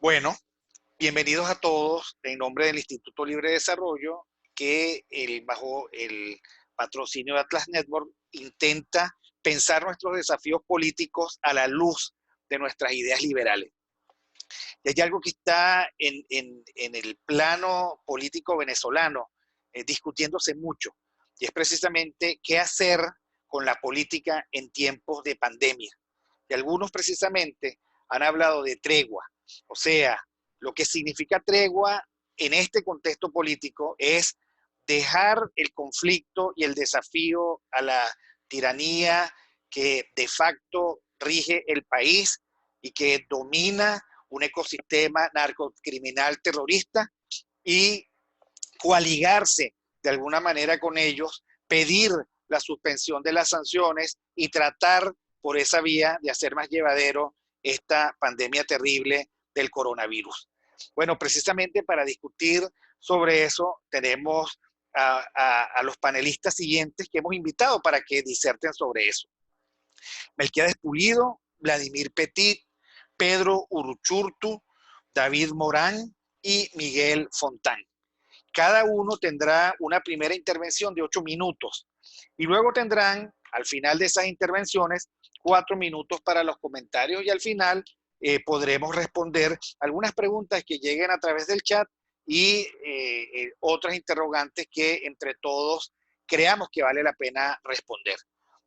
Bueno, bienvenidos a todos en nombre del Instituto Libre de Desarrollo, que bajo el patrocinio de Atlas Network intenta pensar nuestros desafíos políticos a la luz de nuestras ideas liberales. Y hay algo que está en el plano político venezolano discutiéndose mucho, y es precisamente qué hacer con la política en tiempos de pandemia. Y algunos precisamente han hablado de tregua, o sea, lo que significa tregua en este contexto político es dejar el conflicto y el desafío a la tiranía que de facto rige el país y que domina un ecosistema narcocriminal terrorista y coaligarse de alguna manera con ellos, pedir la suspensión de las sanciones y tratar por esa vía de hacer más llevadero esta pandemia terrible del coronavirus. Bueno, precisamente para discutir sobre eso tenemos a los panelistas siguientes que hemos invitado para que diserten sobre eso. Melquiades Pulido, Vladimir Petit, Pedro Uruchurtu, David Morán y Miguel Fontán. Cada uno tendrá una primera intervención de 8 minutos y luego tendrán, al final de esas intervenciones, 4 minutos para los comentarios y al final podremos responder algunas preguntas que lleguen a través del chat y otras interrogantes que entre todos creamos que vale la pena responder.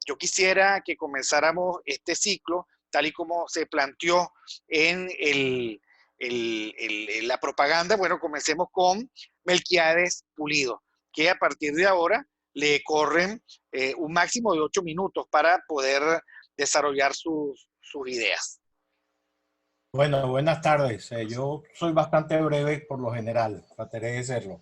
Yo quisiera que comenzáramos este ciclo tal y como se planteó en la propaganda. Bueno, comencemos con Melquiades Pulido, que a partir de ahora le corren un máximo de 8 minutos para poder desarrollar sus ideas. Bueno, buenas tardes. Yo soy bastante breve por lo general, trataré de serlo.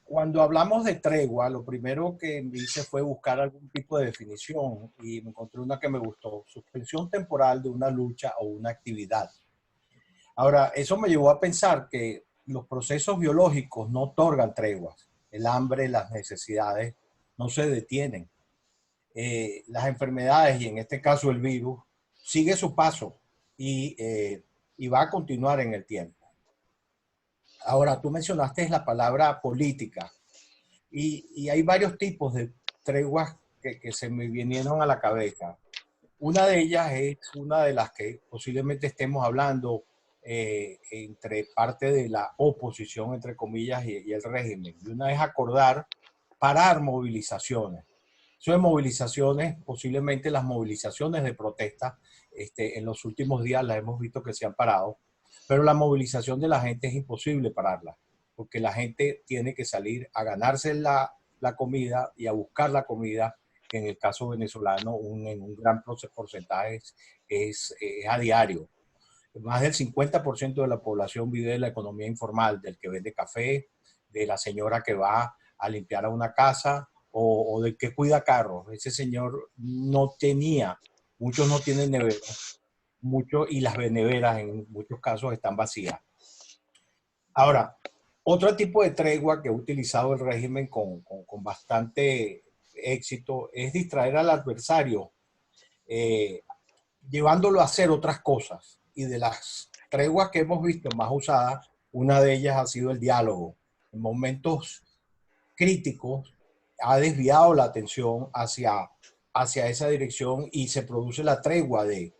Cuando hablamos de tregua, lo primero que hice fue buscar algún tipo de definición y me encontré una que me gustó: suspensión temporal de una lucha o una actividad. Ahora, eso me llevó a pensar que los procesos biológicos no otorgan treguas. El hambre, las necesidades no se detienen. Las enfermedades, y en este caso el virus, sigue su paso y va a continuar en el tiempo. Ahora, tú mencionaste la palabra política y hay varios tipos de treguas que se me vinieron a la cabeza. Una de ellas es una de las que posiblemente estemos hablando entre parte de la oposición, entre comillas, y el régimen. Y una es acordar parar movilizaciones. Eso de movilizaciones, posiblemente las movilizaciones de protesta, en los últimos días las hemos visto que se han parado, pero la movilización de la gente es imposible pararla, porque la gente tiene que salir a ganarse la comida y a buscar la comida, que en el caso venezolano en un gran porcentaje es a diario. Más del 50% de la población vive de la economía informal, del que vende café, de la señora que va a limpiar a una casa o del que cuida carros. Ese señor no tenía, muchos no tienen nevera, muchos, y las neveras en muchos casos están vacías. Ahora, otro tipo de tregua que ha utilizado el régimen con bastante éxito es distraer al adversario, eh, llevándolo a hacer otras cosas. Y de las treguas que hemos visto más usadas, una de ellas ha sido el diálogo. En momentos críticos ha desviado la atención hacia esa dirección y se produce la tregua de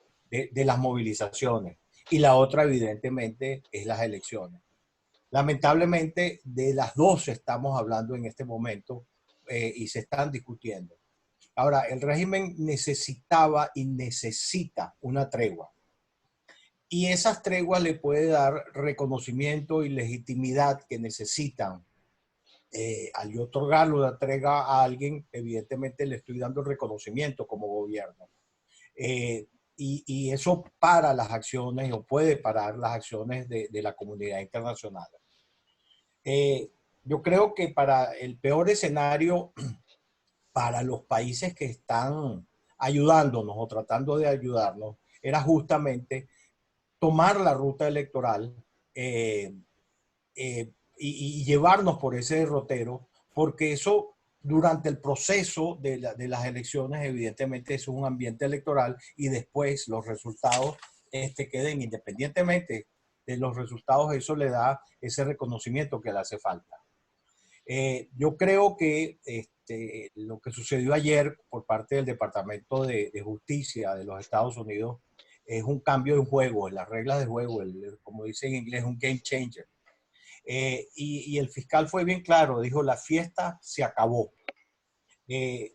las movilizaciones. Y la otra, evidentemente, es las elecciones. Lamentablemente, de las dos estamos hablando en este momento y se están discutiendo. Ahora, el régimen necesitaba y necesita una tregua. Y esas treguas le puede dar reconocimiento y legitimidad que necesitan. Al yo otorgarle una tregua a alguien, evidentemente le estoy dando reconocimiento como gobierno. Y eso para las acciones o puede parar las acciones de la comunidad internacional. Yo creo que para el peor escenario, para los países que están ayudándonos o tratando de ayudarnos, era justamente tomar la ruta electoral y llevarnos por ese derrotero, porque eso durante el proceso de las elecciones, evidentemente es un ambiente electoral y después los resultados queden independientemente de los resultados, eso le da ese reconocimiento que le hace falta. Yo creo que lo que sucedió ayer por parte del Departamento de Justicia de los Estados Unidos es un cambio en juego, en las reglas de juego, como dice en inglés, un game changer. Y el fiscal fue bien claro, dijo, la fiesta se acabó. Eh,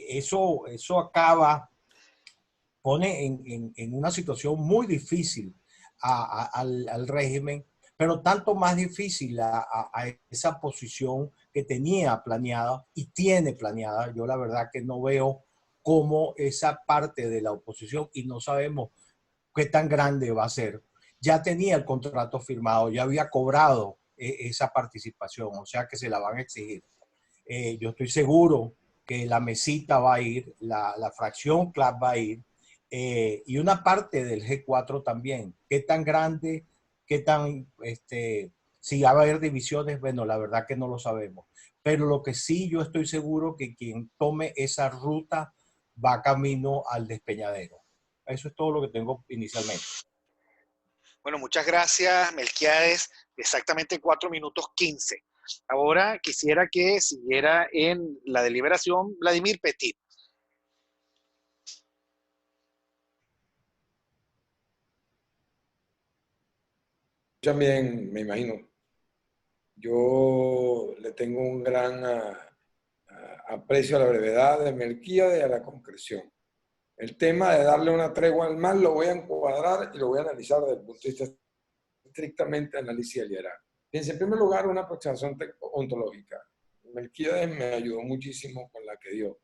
eso acaba, pone en una situación muy difícil al régimen, pero tanto más difícil a esa posición que tenía planeada y tiene planeada. Yo la verdad que no veo cómo esa parte de la oposición, y no sabemos qué tan grande va a ser, ya tenía el contrato firmado, ya había cobrado esa participación, o sea que se la van a exigir. Yo estoy seguro que la mesita va a ir, la fracción CLAP va a ir, y una parte del G4 también. ¿Qué tan grande, qué tan, si va a haber divisiones? Bueno, la verdad que no lo sabemos. Pero lo que sí yo estoy seguro que quien tome esa ruta va camino al despeñadero. Eso es todo lo que tengo inicialmente. Bueno, muchas gracias, Melquiades. Exactamente 4 minutos 15. Ahora quisiera que siguiera en la deliberación Vladimir Petit. También, me imagino, yo le tengo un gran aprecio a la brevedad de Melquíades y a la concreción. El tema de darle una tregua al mal lo voy a encuadrar y lo voy a analizar desde el punto de vista estrictamente análisis del liderazgo. Fíjense, en primer lugar, una aproximación ontológica. Melquíades me ayudó muchísimo con la que dio.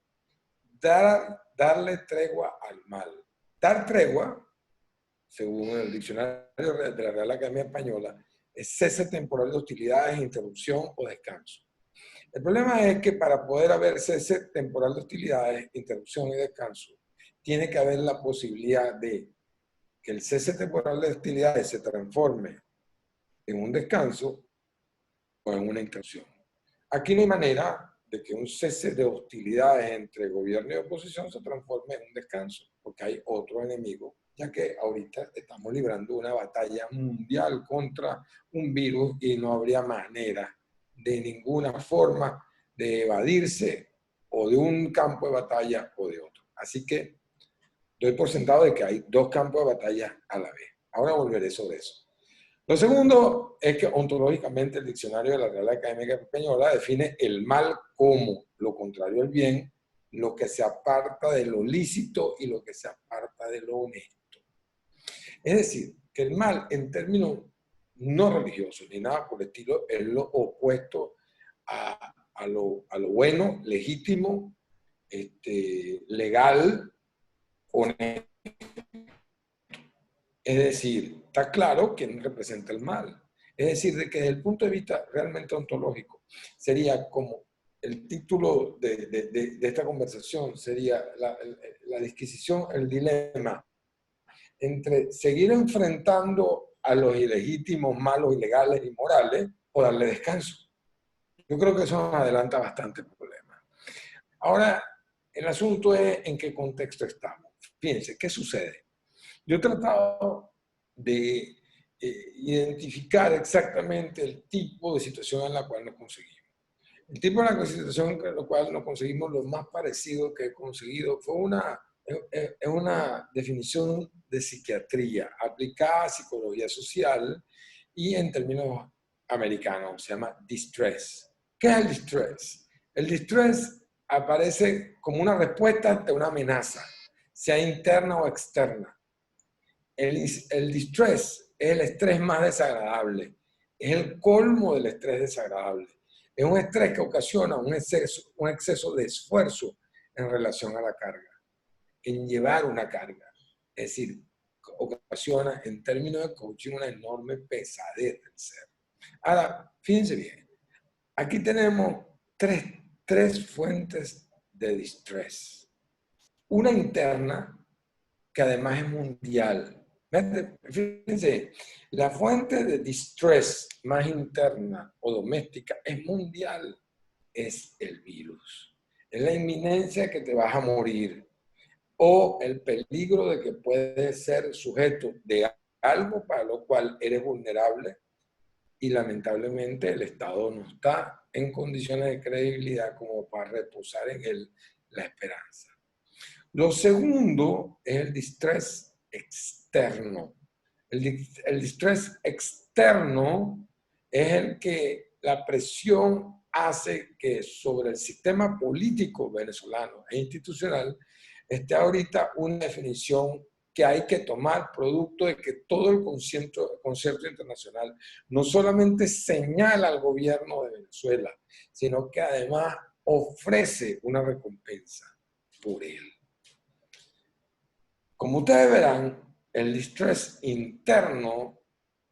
Darle tregua al mal. Dar tregua, según el diccionario de la Real Academia Española, es cese temporal de hostilidades, interrupción o descanso. El problema es que para poder haber cese temporal de hostilidades, interrupción y descanso, tiene que haber la posibilidad de que el cese temporal de hostilidades se transforme en un descanso o en una interrupción. Aquí no hay manera de que un cese de hostilidades entre gobierno y oposición se transforme en un descanso, porque hay otro enemigo, ya que ahorita estamos librando una batalla mundial contra un virus y no habría manera de ninguna forma de evadirse o de un campo de batalla o de otro. Así que doy por sentado de que hay dos campos de batalla a la vez. Ahora volveré sobre eso. Lo segundo es que ontológicamente el diccionario de la Real Academia Española define el mal como lo contrario al bien, lo que se aparta de lo lícito y lo que se aparta de lo honesto. Es decir, que el mal en términos no religiosos ni nada por el estilo es lo opuesto a lo bueno, legítimo, legal, honesto. Es decir, está claro quién representa el mal. Es decir, de que desde el punto de vista realmente ontológico, sería como el título de esta conversación, sería la disquisición, el dilema entre seguir enfrentando a los ilegítimos, malos, ilegales y morales o darle descanso. Yo creo que eso nos adelanta bastante el problema. Ahora, el asunto es en qué contexto estamos. Fíjense, ¿qué sucede? Yo he tratado de identificar exactamente el tipo de situación en la cual nos conseguimos. El tipo de situación en la cual nos conseguimos, lo más parecido que he conseguido fue una definición de psiquiatría aplicada a psicología social y en términos americanos se llama distress. ¿Qué es el distress? El distress aparece como una respuesta ante una amenaza, sea interna o externa. El distress es el estrés más desagradable, es el colmo del estrés desagradable. Es un estrés que ocasiona un exceso de esfuerzo en relación a la carga, en llevar una carga. Es decir, ocasiona en términos de coaching una enorme pesadez del ser. Ahora, fíjense bien, aquí tenemos tres fuentes de distress. Una interna, que además es mundial. Fíjense, la fuente de distress más interna o doméstica es mundial, es el virus. Es la inminencia que te vas a morir o el peligro de que puedes ser sujeto de algo para lo cual eres vulnerable y lamentablemente el Estado no está en condiciones de credibilidad como para reposar en él la esperanza. Lo segundo es el distrés externo. El distrés externo es el que la presión hace que sobre el sistema político venezolano e institucional esté ahorita una definición que hay que tomar producto de que todo el concierto internacional no solamente señala al gobierno de Venezuela, sino que además ofrece una recompensa por él. Como ustedes verán, el distrés interno,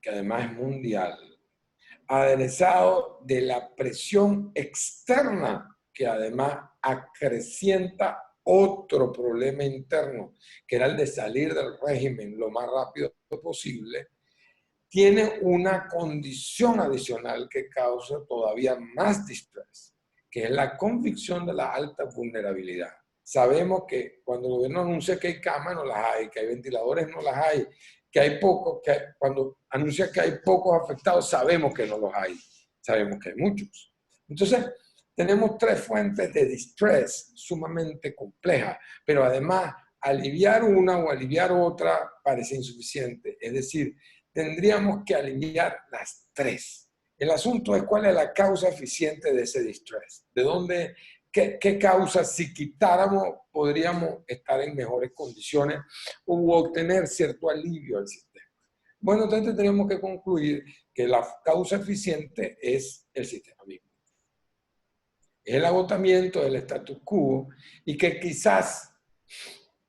que además es mundial, aderezado de la presión externa, que además acrecienta otro problema interno, que era el de salir del régimen lo más rápido posible, tiene una condición adicional que causa todavía más distrés, que es la convicción de la alta vulnerabilidad. Sabemos que cuando el gobierno anuncia que hay camas, no las hay, que hay ventiladores, no las hay, que hay pocos, cuando anuncia que hay pocos afectados, sabemos que no los hay, sabemos que hay muchos. Entonces, tenemos tres fuentes de distrés sumamente complejas, pero además, aliviar una o aliviar otra parece insuficiente. Es decir, tendríamos que aliviar las tres. El asunto es cuál es la causa eficiente de ese distrés. ¿De dónde, qué causa, si quitáramos, podríamos estar en mejores condiciones o obtener cierto alivio al sistema? Bueno, entonces tenemos que concluir que la causa eficiente es el sistema mismo. Es el agotamiento del status quo y que quizás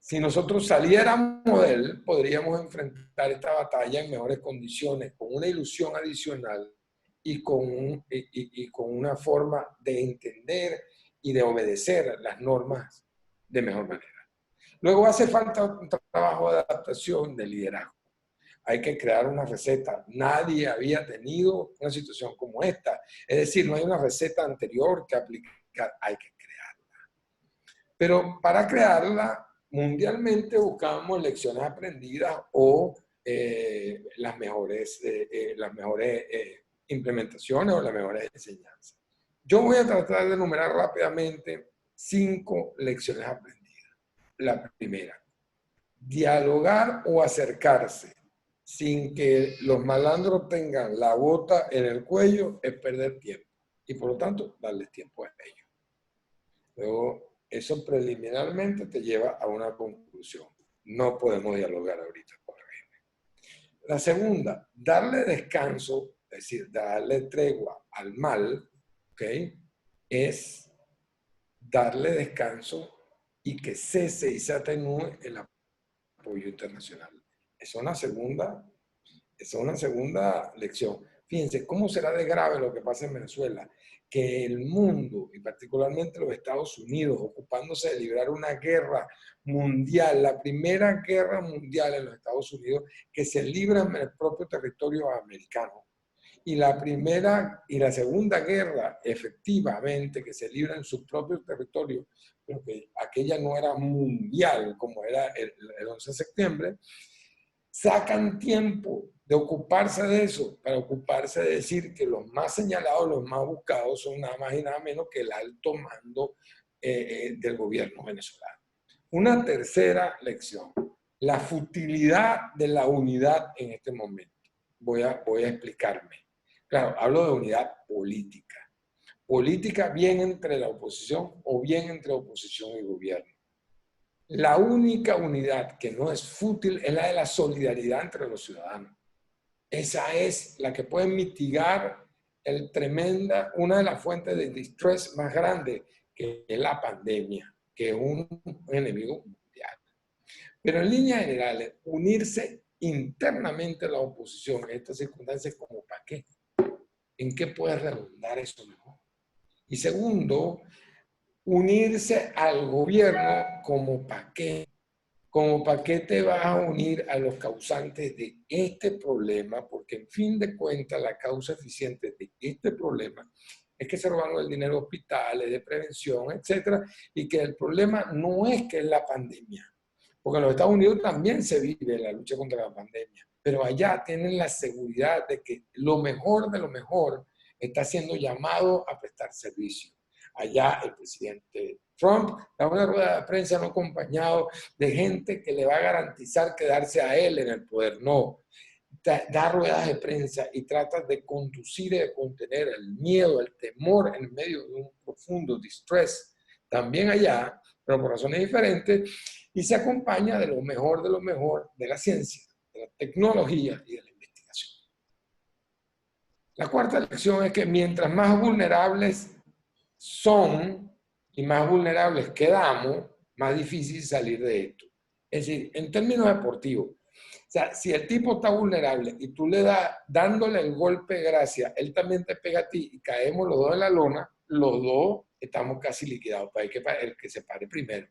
si nosotros saliéramos de él, podríamos enfrentar esta batalla en mejores condiciones, con una ilusión adicional y con una forma de entender y de obedecer las normas de mejor manera. Luego hace falta un trabajo de adaptación, de liderazgo. Hay que crear una receta. Nadie había tenido una situación como esta. Es decir, no hay una receta anterior que aplicar, hay que crearla. Pero para crearla, mundialmente buscamos lecciones aprendidas o las mejores implementaciones o las mejores enseñanzas. Yo voy a tratar de enumerar rápidamente 5 lecciones aprendidas. La primera, dialogar o acercarse sin que los malandros tengan la bota en el cuello es perder tiempo y por lo tanto darles tiempo a ellos. Luego, eso preliminarmente te lleva a una conclusión. No podemos dialogar ahorita con el régimen. La segunda, darle descanso, es decir, darle tregua al mal, ¿ok? Es darle descanso y que cese y se atenúe el apoyo internacional. Esa es una segunda lección. Fíjense, ¿cómo será de grave lo que pasa en Venezuela? Que el mundo, y particularmente los Estados Unidos, ocupándose de librar una guerra mundial, la primera guerra mundial en los Estados Unidos, que se libra en el propio territorio americano. Y la primera y la segunda guerra, efectivamente, que se libra en su propio territorio, pero que aquella no era mundial como era el 11 de septiembre, sacan tiempo de ocuparse de eso para ocuparse de decir que los más señalados, los más buscados son nada más y nada menos que el alto mando del gobierno venezolano. Una tercera lección, la futilidad de la unidad en este momento. Voy a explicarme. Claro, hablo de unidad política. Política bien entre la oposición o bien entre oposición y gobierno. La única unidad que no es fútil es la de la solidaridad entre los ciudadanos. Esa es la que puede mitigar una de las fuentes de distrés más grandes, que es la pandemia, que es un enemigo mundial. Pero en líneas generales, unirse internamente a la oposición en estas circunstancias, ¿como para qué? ¿En qué puede redundar eso mejor? Y segundo, unirse al gobierno, ¿como para qué? ¿Como para qué te vas a unir a los causantes de este problema? Porque en fin de cuentas la causa eficiente de este problema es que se robaron el dinero de hospitales, de prevención, etcétera, y que el problema no es que es la pandemia, porque en los Estados Unidos también se vive la lucha contra la pandemia, pero allá tienen la seguridad de que lo mejor de lo mejor está siendo llamado a prestar servicio. Allá el presidente Trump da una rueda de prensa no acompañado de gente que le va a garantizar quedarse a él en el poder. No, da ruedas de prensa y trata de conducir y de contener el miedo, el temor en medio de un profundo distress. También allá, pero por razones diferentes, y se acompaña de lo mejor de la ciencia, de la tecnología y de la investigación. La cuarta lección es que mientras más vulnerables son y más vulnerables quedamos, más difícil salir de esto. Es decir, en términos deportivos, o sea, si el tipo está vulnerable y tú le das, dándole el golpe de gracia, él también te pega a ti y caemos los dos en la lona, los dos estamos casi liquidados para el que se pare primero.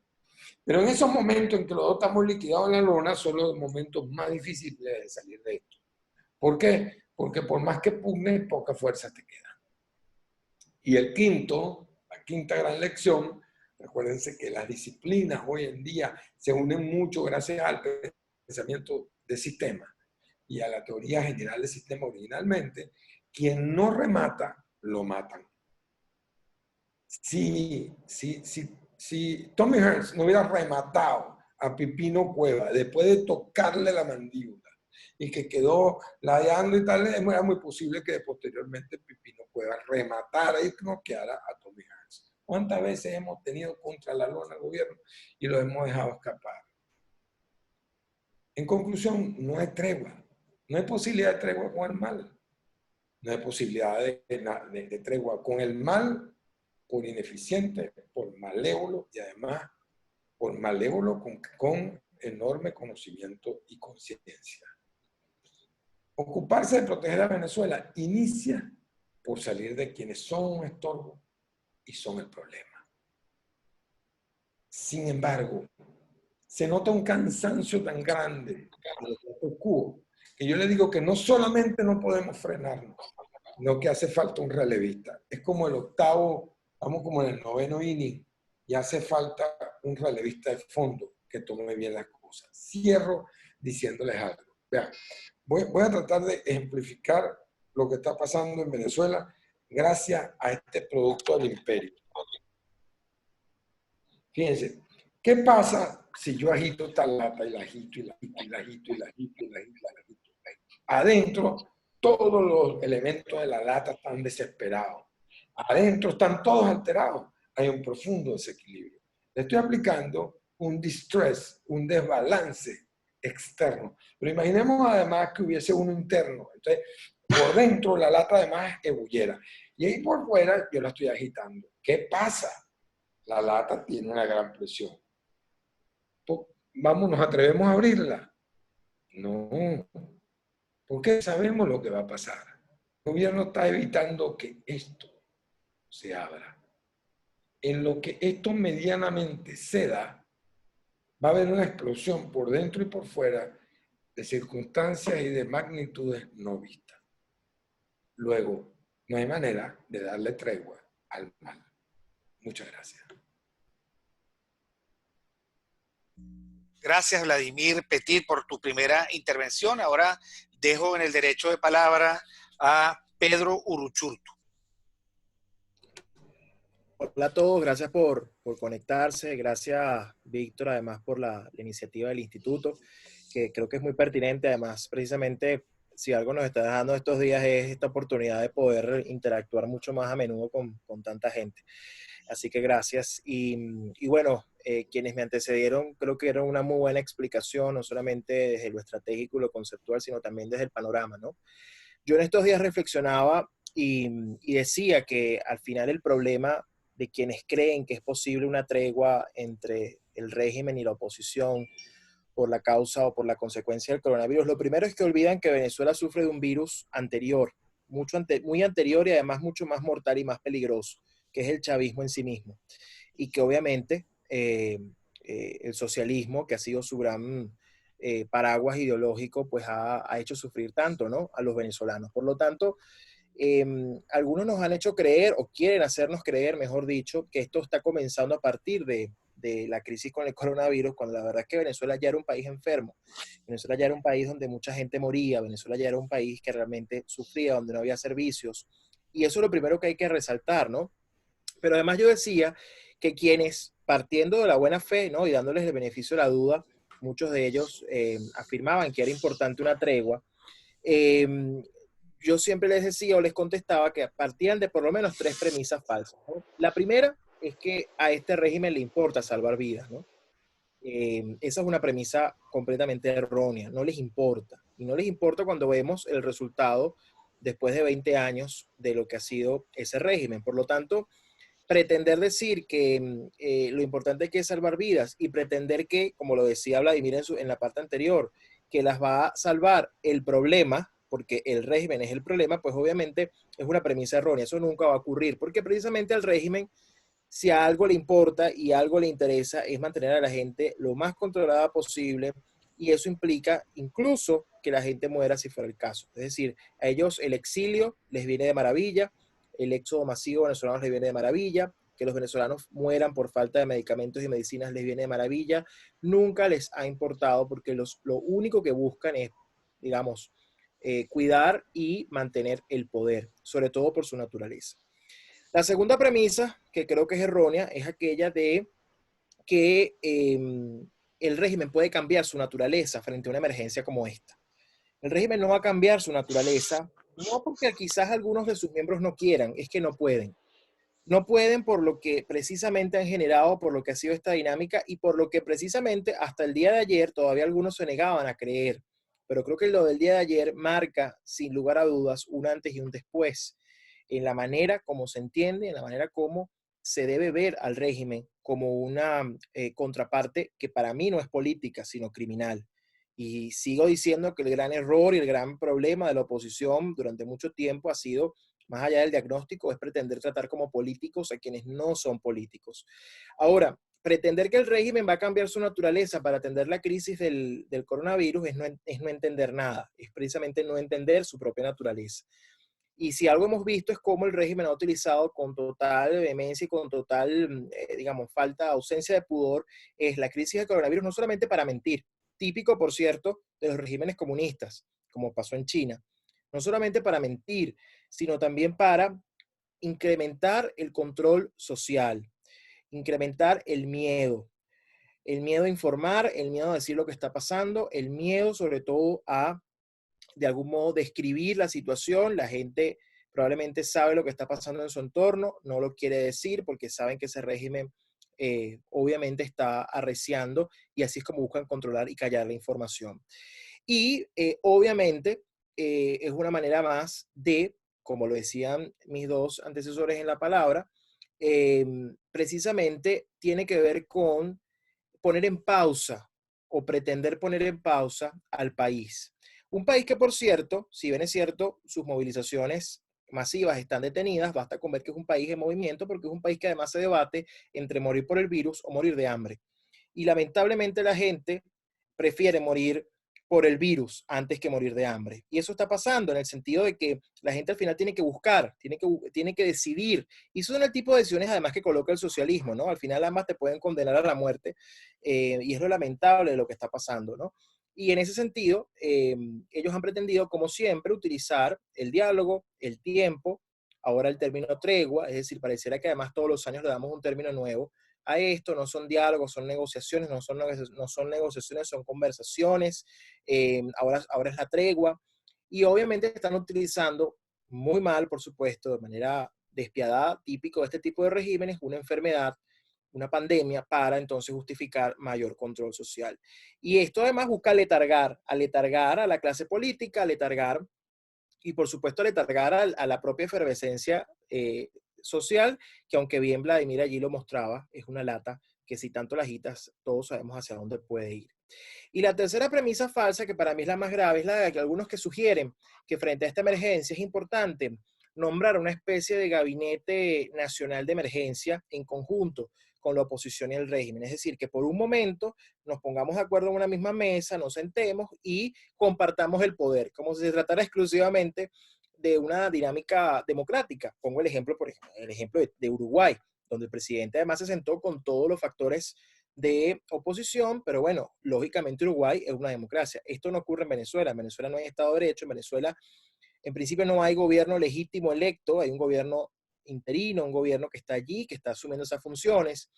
Pero en esos momentos en que los dos estamos liquidados en la lona son los momentos más difíciles de salir de esto. ¿Por qué? Porque por más que pugnes, poca fuerza te queda. Y la quinta gran lección, recuérdense que las disciplinas hoy en día se unen mucho gracias al pensamiento de sistema y a la teoría general del sistema originalmente. Quien no remata, lo matan. Si Tommy Hearns no hubiera rematado a Pipino Cueva después de tocarle la mandíbula y que quedó ladeando y tal, era muy posible que posteriormente Pipino Cueva rematara y noqueara a Tommy Hearns. ¿Cuántas veces hemos tenido contra la lona al gobierno y lo hemos dejado escapar? En conclusión, no hay tregua. No hay posibilidad de tregua con el mal. No hay posibilidad de tregua con el mal por ineficiente, por malévolo y además por malévolo con enorme conocimiento y conciencia. Ocuparse de proteger a Venezuela inicia por salir de quienes son un estorbo y son el problema. Sin embargo, se nota un cansancio tan grande de los status quo que yo le digo que no solamente no podemos frenarnos, sino que hace falta un relevista. Es como el octavo, vamos como en el noveno inning, y hace falta un relevista de fondo que tome bien las cosas. Cierro diciéndoles algo. Vean, voy a tratar de ejemplificar lo que está pasando en Venezuela gracias a este producto del imperio. Fíjense, ¿qué pasa si yo agito esta lata y la agito y la agito y la agito y la agito y la agito y la agito? Adentro, todos los elementos de la lata están desesperados. Adentro están todos alterados. Hay un profundo desequilibrio. Le estoy aplicando un distress, un desbalance externo. Pero imaginemos además que hubiese uno interno. Entonces, por dentro la lata además ebulliera. Y ahí por fuera yo la estoy agitando. ¿Qué pasa? La lata tiene una gran presión. Vamos, ¿nos atrevemos a abrirla? No. Porque sabemos lo que va a pasar. El gobierno está evitando que esto se abra. En lo que esto medianamente ceda, va a haber una explosión por dentro y por fuera de circunstancias y de magnitudes no vistas. Luego, no hay manera de darle tregua al mal. Muchas gracias. Gracias, Vladimir Petit, por tu primera intervención. Ahora dejo en el derecho de palabra a Pedro Uruchurtu. Hola a todos, gracias por conectarse, gracias Víctor además por la iniciativa del instituto, que creo que es muy pertinente, además precisamente si algo nos está dejando estos días es esta oportunidad de poder interactuar mucho más a menudo con tanta gente. Así que gracias. Y bueno, quienes me antecedieron creo que era una muy buena explicación, no solamente desde lo estratégico y lo conceptual, sino también desde el panorama, ¿no? Yo en estos días reflexionaba y decía que al final el problema de quienes creen que es posible una tregua entre el régimen y la oposición por la causa o por la consecuencia del coronavirus, lo primero es que olvidan que Venezuela sufre de un virus anterior, muy anterior y además mucho más mortal y más peligroso, que es el chavismo en sí mismo. Y que obviamente el socialismo, que ha sido su gran paraguas ideológico, pues ha hecho sufrir tanto, ¿no?, a los venezolanos. Por lo tanto, algunos nos han hecho creer, o quieren hacernos creer, mejor dicho, que esto está comenzando a partir de de la crisis con el coronavirus, cuando la verdad es que Venezuela ya era un país enfermo. Venezuela ya era un país donde mucha gente moría, Venezuela ya era un país que realmente sufría, donde no había servicios. Y eso es lo primero que hay que resaltar, ¿no? Pero además yo decía que quienes, partiendo de la buena fe, ¿no? Y dándoles el beneficio de la duda, muchos de ellos afirmaban que era importante una tregua. Eh, yo siempre les decía o les contestaba que partían de por lo menos tres premisas falsas, ¿no? La primera es que a este régimen le importa salvar vidas, ¿no? Esa es una premisa completamente errónea, no les importa. Y no les importa cuando vemos el resultado después de 20 años de lo que ha sido ese régimen. Por lo tanto, pretender decir que lo importante es salvar vidas y pretender que, como lo decía Vladimir en la parte anterior, que las va a salvar el problema, porque el régimen es el problema, pues obviamente es una premisa errónea. Eso nunca va a ocurrir, porque precisamente al régimen, si a algo le importa y a algo le interesa, es mantener a la gente lo más controlada posible, y eso implica incluso que la gente muera si fuera el caso. Es decir, a ellos el exilio les viene de maravilla, el éxodo masivo venezolano les viene de maravilla, que los venezolanos mueran por falta de medicamentos y medicinas les viene de maravilla. Nunca les ha importado, porque lo único que buscan es, digamos, cuidar y mantener el poder, sobre todo por su naturaleza. La segunda premisa, que creo que es errónea, es aquella de que el régimen puede cambiar su naturaleza frente a una emergencia como esta. El régimen no va a cambiar su naturaleza, no porque quizás algunos de sus miembros no quieran, es que no pueden. No pueden por lo que precisamente han generado, por lo que ha sido esta dinámica y por lo que precisamente hasta el día de ayer todavía algunos se negaban a creer. Pero creo que lo del día de ayer marca, sin lugar a dudas, un antes y un después en la manera como se entiende, en la manera como se debe ver al régimen como una contraparte que para mí no es política, sino criminal. Y sigo diciendo que el gran error y el gran problema de la oposición durante mucho tiempo ha sido, más allá del diagnóstico, es pretender tratar como políticos a quienes no son políticos. Ahora, pretender que el régimen va a cambiar su naturaleza para atender la crisis del coronavirus es no entender nada, es precisamente no entender su propia naturaleza. Y si algo hemos visto es cómo el régimen ha utilizado con total vehemencia y con total, digamos, ausencia de pudor, es la crisis del coronavirus, no solamente para mentir, típico, por cierto, de los regímenes comunistas, como pasó en China, no solamente para mentir, sino también para incrementar el control social, incrementar el miedo a informar, el miedo a decir lo que está pasando, el miedo sobre todo a de algún modo describir la situación. La gente probablemente sabe lo que está pasando en su entorno, no lo quiere decir porque saben que ese régimen obviamente está arreciando, y así es como buscan controlar y callar la información. Y obviamente es una manera más de, como lo decían mis dos antecesores en la palabra, precisamente tiene que ver con poner en pausa o pretender poner en pausa al país. Un país que, por cierto, si bien es cierto, sus movilizaciones masivas están detenidas, basta con ver que es un país en movimiento, porque es un país que además se debate entre morir por el virus o morir de hambre. Y lamentablemente la gente prefiere morir por el virus antes que morir de hambre. Y eso está pasando en el sentido de que la gente al final tiene que buscar, tiene que decidir. Y eso son el tipo de decisiones además que coloca el socialismo, ¿no? Al final ambas te pueden condenar a la muerte, y es lo lamentable de lo que está pasando, ¿no? Y en ese sentido, ellos han pretendido, como siempre, utilizar el diálogo, el tiempo, ahora el término tregua, es decir, pareciera que además todos los años le damos un término nuevo a esto. No son diálogos, son negociaciones, no son negociaciones, son conversaciones. Ahora es la tregua, y obviamente están utilizando muy mal, por supuesto, de manera despiadada, típico de este tipo de regímenes, una enfermedad, una pandemia, para entonces justificar mayor control social. Y esto además busca aletargar a la clase política, aletargar y por supuesto aletargar a la propia efervescencia social, que aunque bien Vladimir allí lo mostraba, es una lata que si tanto la agitas, todos sabemos hacia dónde puede ir. Y la tercera premisa falsa, que para mí es la más grave, es la de que algunos que sugieren que frente a esta emergencia es importante nombrar una especie de gabinete nacional de emergencia en conjunto con la oposición y el régimen. Es decir, que por un momento nos pongamos de acuerdo en una misma mesa, nos sentemos y compartamos el poder, como si se tratara exclusivamente de una dinámica democrática. Pongo el ejemplo, por ejemplo, el ejemplo de Uruguay, donde el presidente además se sentó con todos los factores de oposición, pero bueno, lógicamente Uruguay es una democracia. Esto no ocurre en Venezuela. En Venezuela no hay Estado de Derecho, en Venezuela en principio no hay gobierno legítimo electo, hay un gobierno interino, un gobierno que está allí, que está asumiendo esas funciones.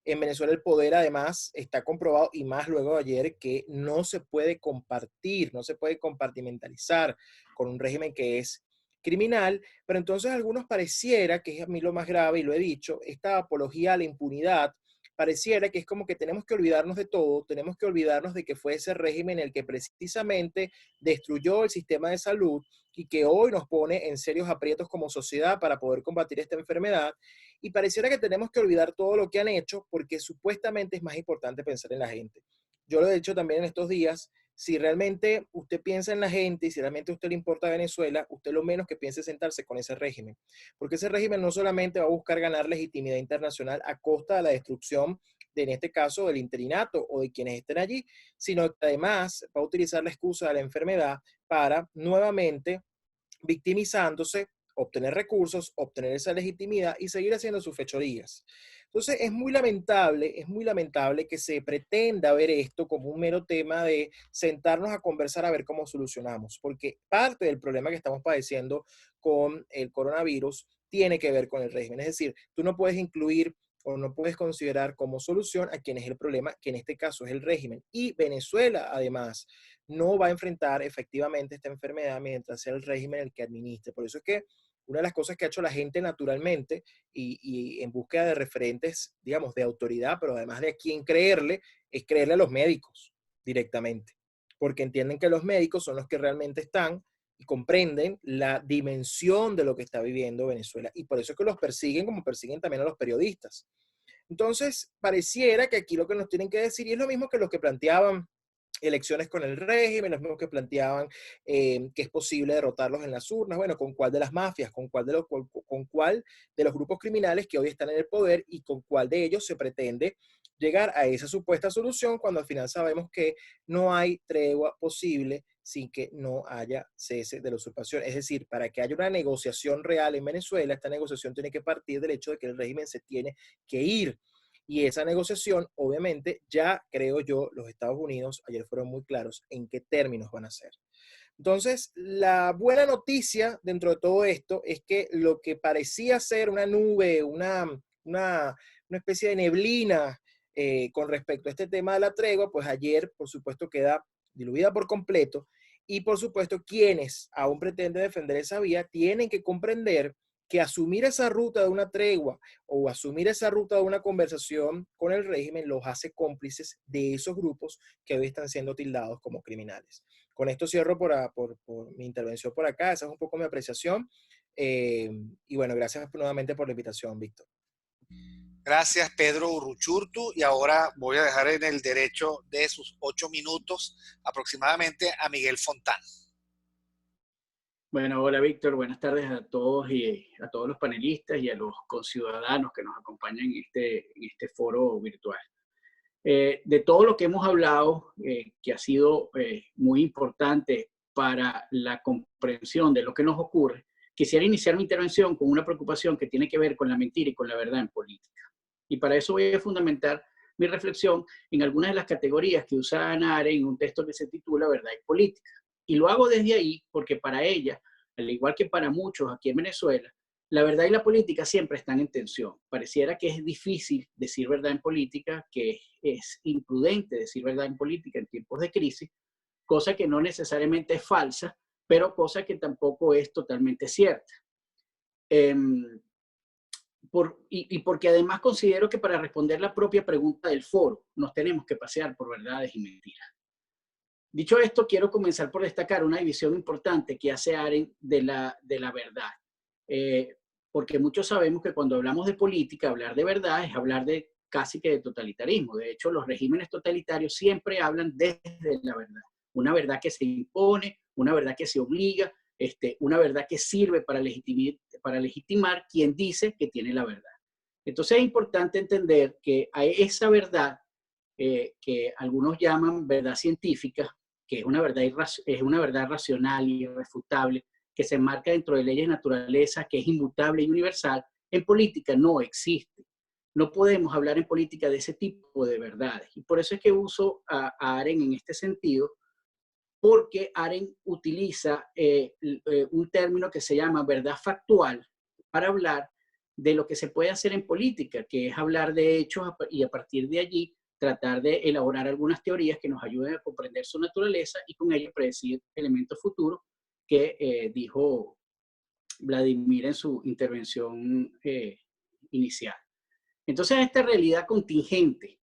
En Venezuela el poder además está comprobado, y más luego de ayer, que no se puede compartir, no se puede compartimentalizar con un régimen que es criminal, pero entonces a algunos pareciera, que es a mí lo más grave y lo he dicho, esta apología a la impunidad, pareciera que es como que tenemos que olvidarnos de todo, tenemos que olvidarnos de que fue ese régimen el que precisamente destruyó el sistema de salud y que hoy nos pone en serios aprietos como sociedad para poder combatir esta enfermedad. Y pareciera que tenemos que olvidar todo lo que han hecho porque supuestamente es más importante pensar en la gente. Yo lo he dicho también en estos días, si realmente usted piensa en la gente y si realmente a usted le importa Venezuela, usted lo menos que piense es sentarse con ese régimen. Porque ese régimen no solamente va a buscar ganar legitimidad internacional a costa de la destrucción de, en este caso, del interinato o de quienes estén allí, sino que además va a utilizar la excusa de la enfermedad para nuevamente victimizándose, obtener recursos, obtener esa legitimidad y seguir haciendo sus fechorías. Entonces es muy lamentable que se pretenda ver esto como un mero tema de sentarnos a conversar a ver cómo solucionamos, porque parte del problema que estamos padeciendo con el coronavirus tiene que ver con el régimen. Es decir, tú no puedes incluir o no puedes considerar como solución a quien es el problema, que en este caso es el régimen. Y Venezuela, además, no va a enfrentar efectivamente esta enfermedad mientras sea el régimen el que administre. Por eso es que una de las cosas que ha hecho la gente naturalmente y en búsqueda de referentes, digamos, de autoridad, pero además de a quién creerle, es creerle a los médicos directamente, porque entienden que los médicos son los que realmente están y comprenden la dimensión de lo que está viviendo Venezuela. Y por eso es que los persiguen como persiguen también a los periodistas. Entonces, pareciera que aquí lo que nos tienen que decir, y es lo mismo que los que planteaban elecciones con el régimen, los mismos que planteaban que es posible derrotarlos en las urnas, bueno, ¿con cuál de las mafias? ¿Con cuál de los grupos criminales que hoy están en el poder y con cuál de ellos se pretende llegar a esa supuesta solución cuando al final sabemos que no hay tregua posible sin que no haya cese de la usurpación? Es decir, para que haya una negociación real en Venezuela, esta negociación tiene que partir del hecho de que el régimen se tiene que ir. Y esa negociación, obviamente, ya creo yo, los Estados Unidos ayer fueron muy claros en qué términos van a ser. Entonces, la buena noticia dentro de todo esto es que lo que parecía ser una nube, una especie de neblina con respecto a este tema de la tregua, pues ayer, por supuesto, queda diluida por completo. Y, por supuesto, quienes aún pretenden defender esa vía tienen que comprender que asumir esa ruta de una tregua o asumir esa ruta de una conversación con el régimen los hace cómplices de esos grupos que hoy están siendo tildados como criminales. Con esto cierro por mi intervención por acá. Esa es un poco mi apreciación. Y bueno, gracias nuevamente por la invitación, Víctor. Gracias, Pedro Uruchurtu. Y ahora voy a dejar en el derecho de sus 8 minutos aproximadamente a Miguel Fontán. Bueno, hola Víctor, buenas tardes a todos y a todos los panelistas y a los conciudadanos que nos acompañan en este foro virtual. De todo lo que hemos hablado, que ha sido muy importante para la comprensión de lo que nos ocurre, quisiera iniciar mi intervención con una preocupación que tiene que ver con la mentira y con la verdad en política. Y para eso voy a fundamentar mi reflexión en algunas de las categorías que usa Hannah Arendt en un texto que se titula Verdad y Política. Y lo hago desde ahí porque para ella, al igual que para muchos aquí en Venezuela, la verdad y la política siempre están en tensión. Pareciera que es difícil decir verdad en política, que es imprudente decir verdad en política en tiempos de crisis, cosa que no necesariamente es falsa, pero cosa que tampoco es totalmente cierta. Porque además considero que para responder la propia pregunta del foro, nos tenemos que pasear por verdades y mentiras. Dicho esto, quiero comenzar por destacar una división importante que hace Arendt de la verdad. Porque muchos sabemos que cuando hablamos de política, hablar de verdad es hablar de casi que de totalitarismo. De hecho, los regímenes totalitarios siempre hablan desde la verdad. Una verdad que se impone, una verdad que se obliga, una verdad que sirve para legitimar quien dice que tiene la verdad. Entonces es importante entender que a esa verdad, que algunos llaman verdad científica, que es una verdad racional y irrefutable, que se enmarca dentro de leyes de naturaleza, que es inmutable y universal, en política no existe. no podemos hablar en política de ese tipo de verdades. Y por eso es que uso a Arendt en este sentido, porque Arendt utiliza un término que se llama verdad factual para hablar de lo que se puede hacer en política, que es hablar de hechos y a partir de allí tratar de elaborar algunas teorías que nos ayuden a comprender su naturaleza y con ello predecir elementos futuros que dijo Vladimir en su intervención inicial. Entonces, esta realidad contingente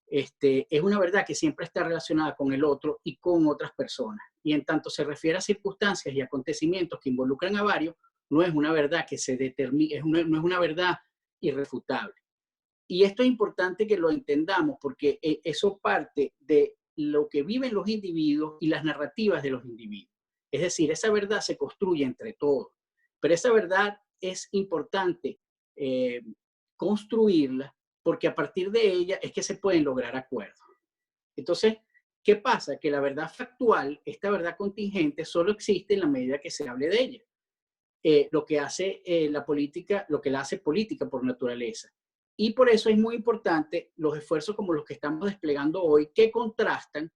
es una verdad que siempre está relacionada con el otro y con otras personas. Y en tanto se refiere a circunstancias y acontecimientos que involucran a varios, no es una verdad que se determine, no es una verdad irrefutable. Y esto es importante que lo entendamos porque eso parte de lo que viven los individuos y las narrativas de los individuos. Es decir, esa verdad se construye entre todos, pero esa verdad es importante construirla porque a partir de ella es que se pueden lograr acuerdos. Entonces, ¿qué pasa? Que la verdad factual, esta verdad contingente, solo existe en la medida que se hable de ella. Lo que hace la política, lo que la hace política por naturaleza. Y por eso es muy importante los esfuerzos como los que estamos desplegando hoy, que contrastan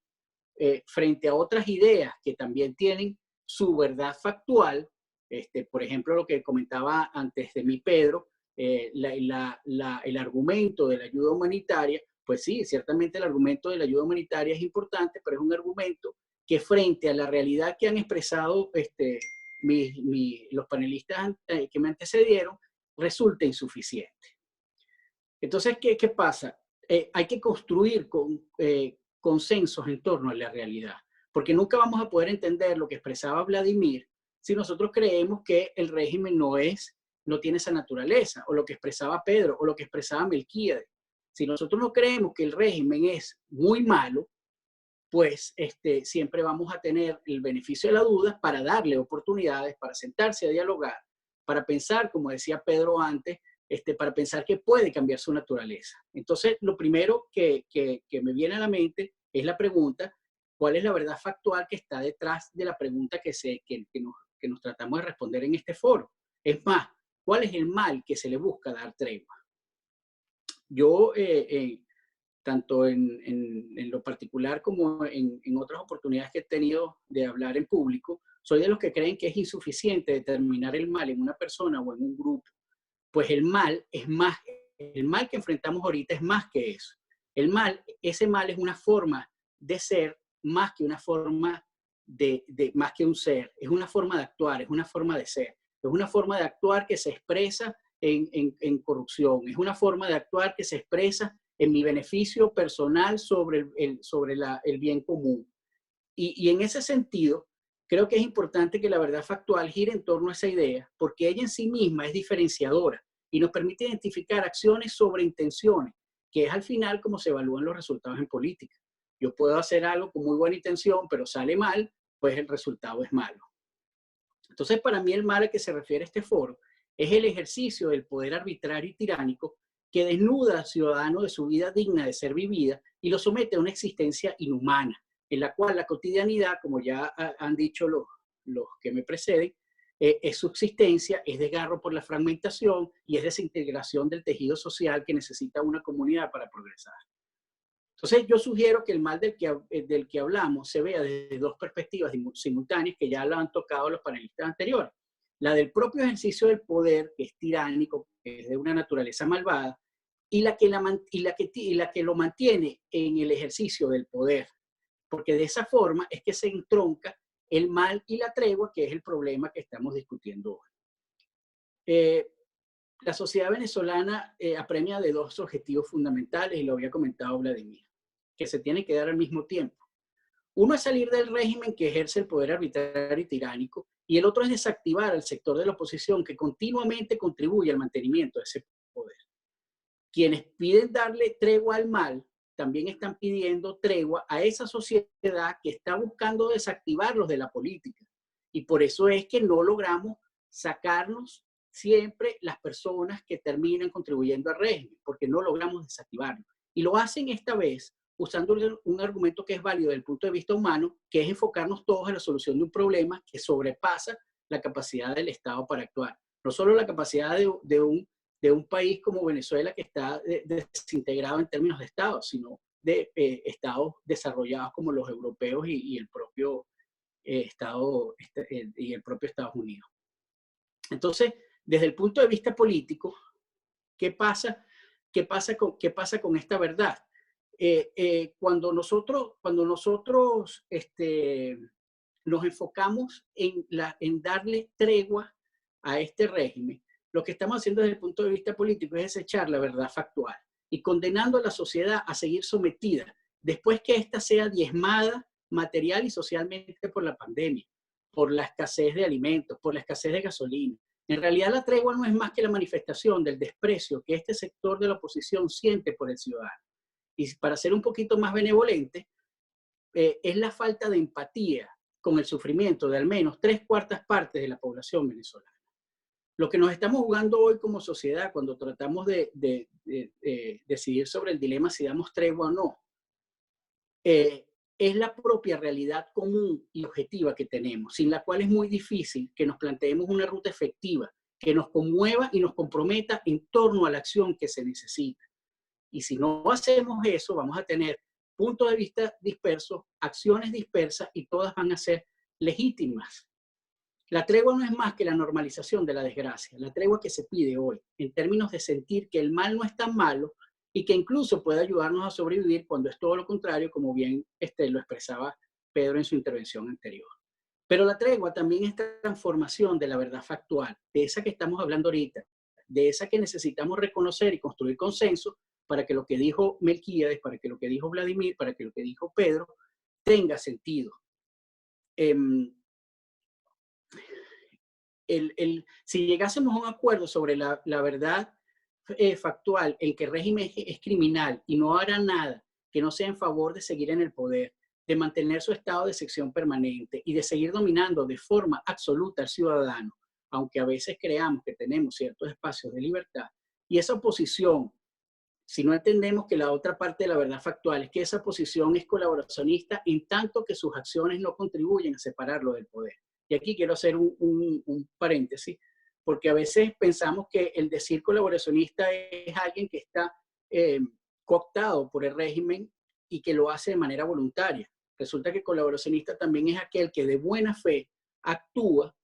frente a otras ideas que también tienen su verdad factual. Por ejemplo, lo que comentaba antes de mí Pedro, el argumento de la ayuda humanitaria, pues sí, ciertamente el argumento de la ayuda humanitaria es importante, pero es un argumento que frente a la realidad que han expresado los panelistas que me antecedieron, resulta insuficiente. Entonces, ¿qué pasa? Hay que construir consensos en torno a la realidad, porque nunca vamos a poder entender lo que expresaba Vladimir si nosotros creemos que el régimen no tiene esa naturaleza, o lo que expresaba Pedro, o lo que expresaba Melquíades. Si nosotros no creemos que el régimen es muy malo, pues siempre vamos a tener el beneficio de la duda para darle oportunidades, para sentarse a dialogar, para pensar, como decía Pedro antes, para pensar que puede cambiar su naturaleza. Entonces, lo primero que me viene a la mente es la pregunta, ¿cuál es la verdad factual que está detrás de la pregunta que nos tratamos de responder en este foro? Es más, ¿cuál es el mal que se le busca dar tregua? Yo, tanto en lo particular como en otras oportunidades que he tenido de hablar en público, soy de los que creen que es insuficiente determinar el mal en una persona o en un grupo. Pues el mal es más, el mal que enfrentamos ahorita es más que eso. Ese mal es una forma de ser más que una forma más que un ser. Es una forma de actuar, es una forma de ser. Es una forma de actuar que se expresa en corrupción. Es una forma de actuar que se expresa en mi beneficio personal sobre el bien común. Y en ese sentido, creo que es importante que la verdad factual gire en torno a esa idea, porque ella en sí misma es diferenciadora y nos permite identificar acciones sobre intenciones, que es al final como se evalúan los resultados en política. Yo puedo hacer algo con muy buena intención, pero sale mal, pues el resultado es malo. Entonces, para mí el mal al que se refiere este foro es el ejercicio del poder arbitrario y tiránico que desnuda al ciudadano de su vida digna de ser vivida y lo somete a una existencia inhumana, en la cual la cotidianidad, como ya han dicho los que me preceden, es subsistencia, es desgarro por la fragmentación y es desintegración del tejido social que necesita una comunidad para progresar. Entonces yo sugiero que el mal del que hablamos se vea desde dos perspectivas simultáneas que ya lo han tocado los panelistas anteriores. La del propio ejercicio del poder, que es tiránico, que es de una naturaleza malvada, y la que lo mantiene en el ejercicio del poder. Porque de esa forma es que se entronca el mal y la tregua, que es el problema que estamos discutiendo hoy. La sociedad venezolana apremia de dos objetivos fundamentales, y lo había comentado Vladimir, que se tienen que dar al mismo tiempo. Uno es salir del régimen que ejerce el poder arbitrario y tiránico, y el otro es desactivar al sector de la oposición que continuamente contribuye al mantenimiento de ese poder. Quienes piden darle tregua al mal, también están pidiendo tregua a esa sociedad que está buscando desactivarlos de la política. Y por eso es que no logramos sacarnos siempre las personas que terminan contribuyendo al régimen, porque no logramos desactivarlo. Y lo hacen esta vez usando un argumento que es válido desde el punto de vista humano, que es enfocarnos todos en la solución de un problema que sobrepasa la capacidad del Estado para actuar. No solo la capacidad de de un país como Venezuela que está desintegrado en términos de Estado, sino de estados desarrollados como los europeos y el propio Estado y el propio Estados Unidos. Entonces, desde el punto de vista político, ¿qué pasa con esta verdad? Cuando nosotros nos enfocamos en darle tregua a este régimen, lo que estamos haciendo desde el punto de vista político es desechar la verdad factual y condenando a la sociedad a seguir sometida después que ésta sea diezmada material y socialmente por la pandemia, por la escasez de alimentos, por la escasez de gasolina. En realidad la tregua no es más que la manifestación del desprecio que este sector de la oposición siente por el ciudadano. Y para ser un poquito más benevolente, es la falta de empatía con el sufrimiento de al menos 3/4 partes de la población venezolana. Lo que nos estamos jugando hoy como sociedad cuando tratamos de decidir sobre el dilema si damos tregua o no, es la propia realidad común y objetiva que tenemos, sin la cual es muy difícil que nos planteemos una ruta efectiva, que nos conmueva y nos comprometa en torno a la acción que se necesita. Y si no hacemos eso, vamos a tener puntos de vista dispersos, acciones dispersas y todas van a ser legítimas. La tregua no es más que la normalización de la desgracia, la tregua que se pide hoy, en términos de sentir que el mal no es tan malo y que incluso puede ayudarnos a sobrevivir cuando es todo lo contrario, como bien lo expresaba Pedro en su intervención anterior. Pero la tregua también es transformación de la verdad factual, de esa que estamos hablando ahorita, de esa que necesitamos reconocer y construir consenso para que lo que dijo Melquíades, para que lo que dijo Vladimir, para que lo que dijo Pedro tenga sentido. Si llegásemos a un acuerdo sobre la verdad factual, en que el régimen es criminal y no hará nada que no sea en favor de seguir en el poder, de mantener su estado de sección permanente y de seguir dominando de forma absoluta al ciudadano, aunque a veces creamos que tenemos ciertos espacios de libertad, y esa oposición, si no entendemos que la otra parte de la verdad factual es que esa posición es colaboracionista en tanto que sus acciones no contribuyen a separarlo del poder. Y aquí quiero hacer un paréntesis, porque a veces pensamos que el decir colaboracionista es alguien que está cooptado por el régimen y que lo hace de manera voluntaria. Resulta que colaboracionista también es aquel que de buena fe actúa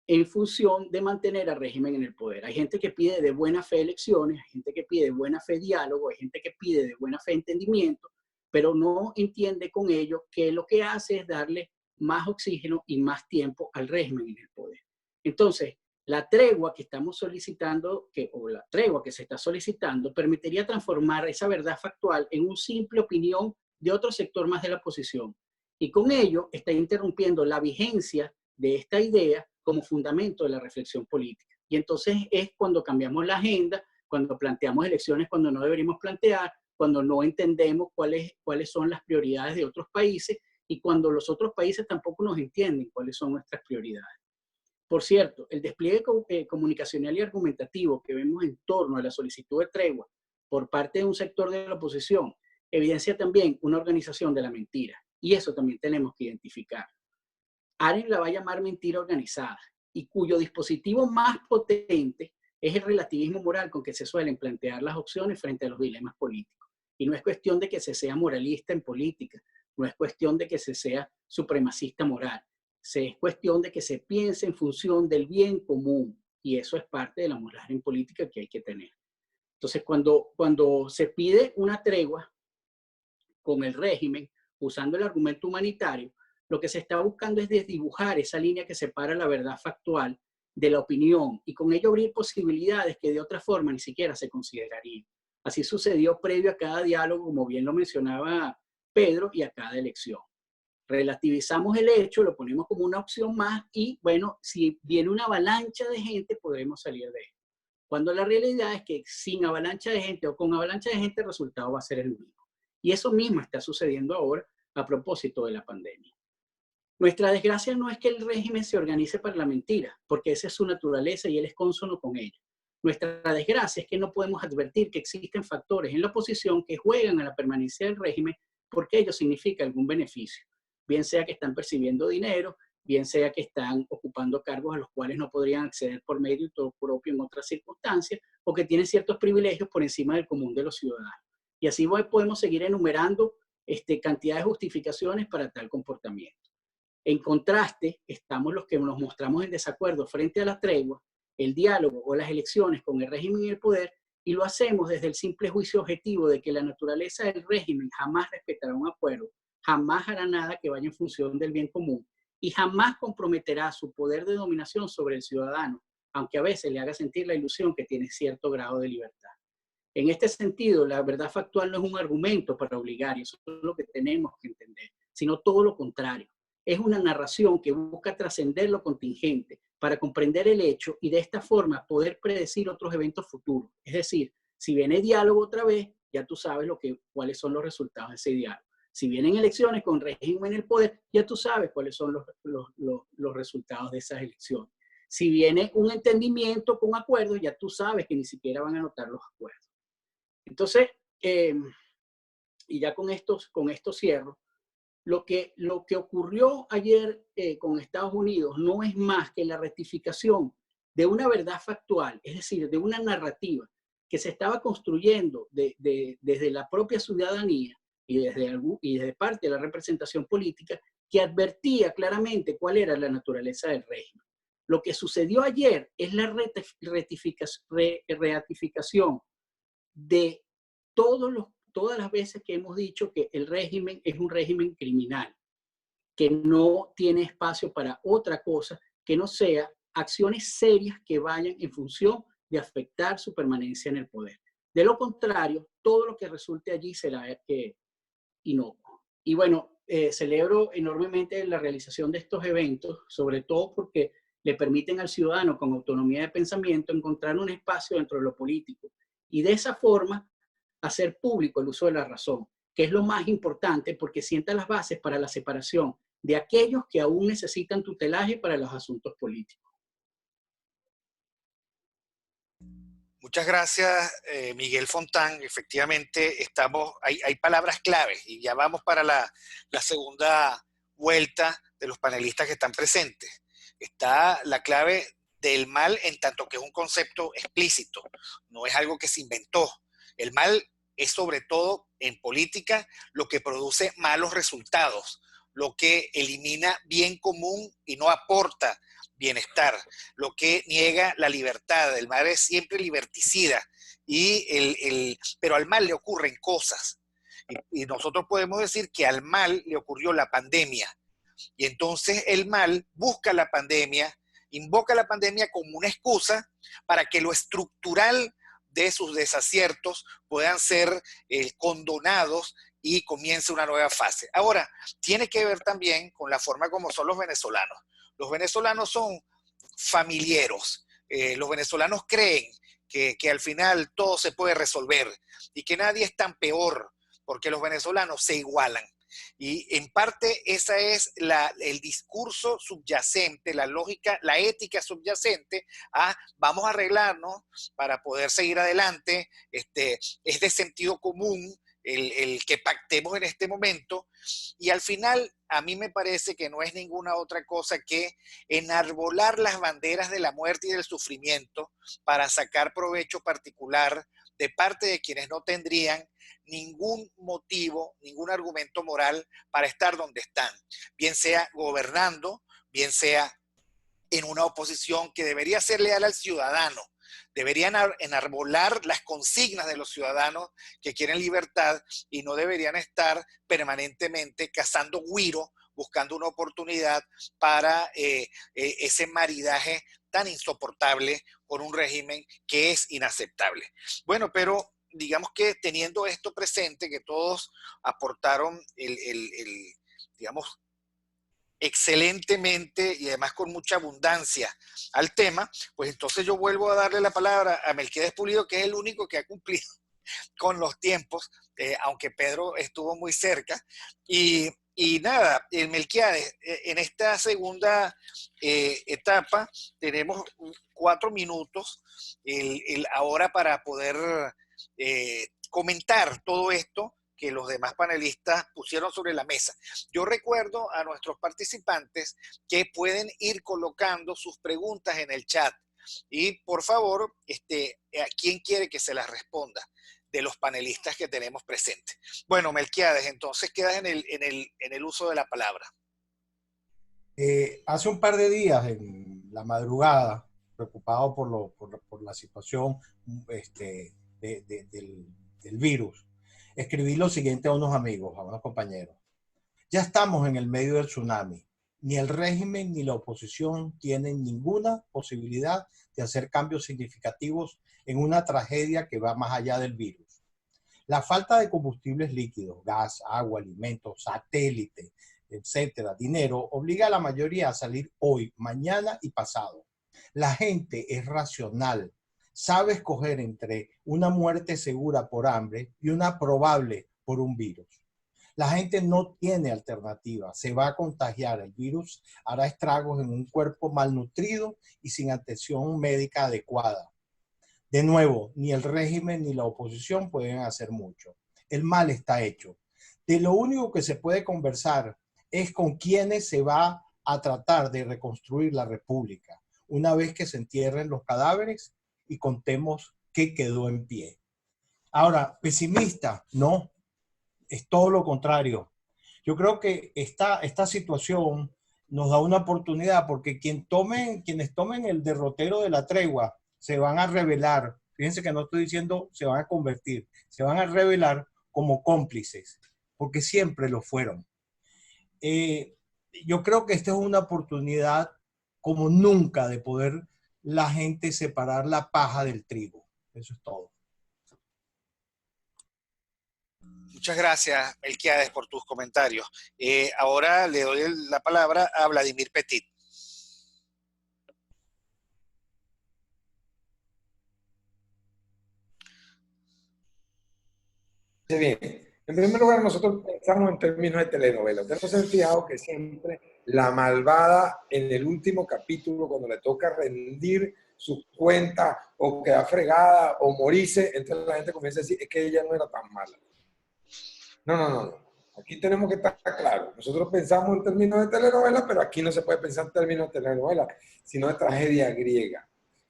en función de mantener al régimen en el poder. Hay gente que pide de buena fe elecciones, hay gente que pide de buena fe diálogo, hay gente que pide de buena fe entendimiento, pero no entiende con ello que lo que hace es darle más oxígeno y más tiempo al régimen en el poder. Entonces, la tregua que estamos solicitando, o la tregua que se está solicitando, permitiría transformar esa verdad factual en una simple opinión de otro sector más de la oposición. Y con ello está interrumpiendo la vigencia de esta idea como fundamento de la reflexión política. Y entonces es cuando cambiamos la agenda, cuando planteamos elecciones cuando no deberíamos plantear, cuando no entendemos cuáles son las prioridades de otros países y cuando los otros países tampoco nos entienden cuáles son nuestras prioridades. Por cierto, el despliegue comunicacional y argumentativo que vemos en torno a la solicitud de tregua por parte de un sector de la oposición evidencia también una organización de la mentira. Y eso también tenemos que identificar. Arendt la va a llamar mentira organizada y cuyo dispositivo más potente es el relativismo moral con que se suelen plantear las opciones frente a los dilemas políticos. Y no es cuestión de que se sea moralista en política, no es cuestión de que se sea supremacista moral, es cuestión de que se piense en función del bien común y eso es parte de la moral en política que hay que tener. Entonces, cuando se pide una tregua con el régimen, usando el argumento humanitario, lo que se está buscando es desdibujar esa línea que separa la verdad factual de la opinión y con ello abrir posibilidades que de otra forma ni siquiera se considerarían. Así sucedió previo a cada diálogo, como bien lo mencionaba Pedro, y a cada elección. Relativizamos el hecho, lo ponemos como una opción más y, bueno, si viene una avalancha de gente, podremos salir de él. Cuando la realidad es que sin avalancha de gente o con avalancha de gente, el resultado va a ser el mismo. Y eso mismo está sucediendo ahora a propósito de la pandemia. Nuestra desgracia no es que el régimen se organice para la mentira, porque esa es su naturaleza y él es cónsono con ella. Nuestra desgracia es que no podemos advertir que existen factores en la oposición que juegan a la permanencia del régimen porque ello significa algún beneficio. Bien sea que están percibiendo dinero, bien sea que están ocupando cargos a los cuales no podrían acceder por mérito propio en otras circunstancias, o que tienen ciertos privilegios por encima del común de los ciudadanos. Y así podemos seguir enumerando cantidad de justificaciones para tal comportamiento. En contraste, estamos los que nos mostramos en desacuerdo frente a la tregua, el diálogo o las elecciones con el régimen y el poder, y lo hacemos desde el simple juicio objetivo de que la naturaleza del régimen jamás respetará un acuerdo, jamás hará nada que vaya en función del bien común y jamás comprometerá su poder de dominación sobre el ciudadano, aunque a veces le haga sentir la ilusión que tiene cierto grado de libertad. En este sentido, la verdad factual no es un argumento para obligar, y eso es lo que tenemos que entender, sino todo lo contrario. Es una narración que busca trascender lo contingente para comprender el hecho y de esta forma poder predecir otros eventos futuros. Es decir, si viene diálogo otra vez, ya tú sabes cuáles son los resultados de ese diálogo. Si vienen elecciones con régimen en el poder, ya tú sabes cuáles son los resultados de esas elecciones. Si viene un entendimiento con acuerdos, ya tú sabes que ni siquiera van a notar los acuerdos. Entonces, y ya con esto cierro, lo que ocurrió ayer con Estados Unidos no es más que la rectificación de una verdad factual, es decir, de una narrativa que se estaba construyendo desde la propia ciudadanía y desde parte de la representación política, que advertía claramente cuál era la naturaleza del régimen. Lo que sucedió ayer es la ratificación de todas las veces que hemos dicho que el régimen es un régimen criminal, que no tiene espacio para otra cosa que no sea acciones serias que vayan en función de afectar su permanencia en el poder. De lo contrario, todo lo que resulte allí será inocuo. Y bueno, celebro enormemente la realización de estos eventos, sobre todo porque le permiten al ciudadano con autonomía de pensamiento encontrar un espacio dentro de lo político y de esa forma hacer público el uso de la razón, que es lo más importante porque sienta las bases para la separación de aquellos que aún necesitan tutelaje para los asuntos políticos. Muchas gracias, Miguel Fontán. Efectivamente, hay palabras claves y ya vamos para la segunda vuelta de los panelistas que están presentes. Está la clave del mal en tanto que es un concepto explícito, no es algo que se inventó. El mal es sobre todo en política lo que produce malos resultados, lo que elimina bien común y no aporta bienestar, lo que niega la libertad. El mal es siempre liberticida, pero al mal le ocurren cosas. Y nosotros podemos decir que al mal le ocurrió la pandemia. Y entonces el mal busca la pandemia, invoca la pandemia como una excusa para que lo estructural de sus desaciertos puedan ser condonados y comience una nueva fase. Ahora, tiene que ver también con la forma como son los venezolanos. Los venezolanos son familiares. Los venezolanos creen que al final todo se puede resolver y que nadie es tan peor porque los venezolanos se igualan. Y en parte esa es el discurso subyacente, la lógica, la ética subyacente a vamos a arreglarnos para poder seguir adelante. Es de sentido común el que pactemos en este momento, y al final a mí me parece que no es ninguna otra cosa que enarbolar las banderas de la muerte y del sufrimiento para sacar provecho particular de parte de quienes no tendrían ningún motivo, ningún argumento moral para estar donde están, bien sea gobernando, bien sea en una oposición que debería ser leal al ciudadano. Deberían enarbolar las consignas de los ciudadanos que quieren libertad y no deberían estar permanentemente cazando güiro, buscando una oportunidad para ese maridaje tan insoportable con un régimen que es inaceptable. Bueno, pero digamos que teniendo esto presente, que todos aportaron digamos, excelentemente y además con mucha abundancia al tema, pues entonces yo vuelvo a darle la palabra a Melquiades Pulido, que es el único que ha cumplido con los tiempos, aunque Pedro estuvo muy cerca. Y nada, Melquiades, en esta segunda etapa tenemos 4 minutos ahora para poder comentar todo esto que los demás panelistas pusieron sobre la mesa. Yo recuerdo a nuestros participantes que pueden ir colocando sus preguntas en el chat. Y por favor, ¿quién quiere que se las responda de los panelistas que tenemos presentes? Bueno, Melquiades, entonces quedas en el uso de la palabra. Hace un par de días, en la madrugada, preocupado por la situación del virus, escribí lo siguiente a unos amigos, a unos compañeros. Ya estamos en el medio del tsunami. Ni el régimen ni la oposición tienen ninguna posibilidad de hacer cambios significativos en una tragedia que va más allá del virus. La falta de combustibles líquidos, gas, agua, alimentos, satélite, etcétera, dinero, obliga a la mayoría a salir hoy, mañana y pasado. La gente es racional, sabe escoger entre una muerte segura por hambre y una probable por un virus. La gente no tiene alternativa, se va a contagiar. El virus hará estragos en un cuerpo malnutrido y sin atención médica adecuada. De nuevo, ni el régimen ni la oposición pueden hacer mucho. El mal está hecho. De lo único que se puede conversar es con quienes se va a tratar de reconstruir la república, una vez que se entierren los cadáveres y contemos qué quedó en pie. Ahora, pesimista, no. Es todo lo contrario. Yo creo que esta situación nos da una oportunidad porque quienes tomen el derrotero de la tregua se van a revelar. Fíjense que no estoy diciendo se van a convertir, se van a revelar como cómplices, porque siempre lo fueron. Yo creo que esta es una oportunidad como nunca de poder la gente separar la paja del trigo. Eso es todo. Muchas gracias, Melquiades, por tus comentarios. Ahora le doy la palabra a Vladimir Petit. Bien, en primer lugar, nosotros pensamos en términos de telenovela. Ustedes no se han fijado que siempre la malvada en el último capítulo, cuando le toca rendir sus cuentas o quedar fregada o morirse, entonces la gente comienza a decir, es que ella no era tan mala. No. Aquí tenemos que estar claros. Nosotros pensamos en términos de telenovela, pero aquí no se puede pensar en términos de telenovela, sino de tragedia griega.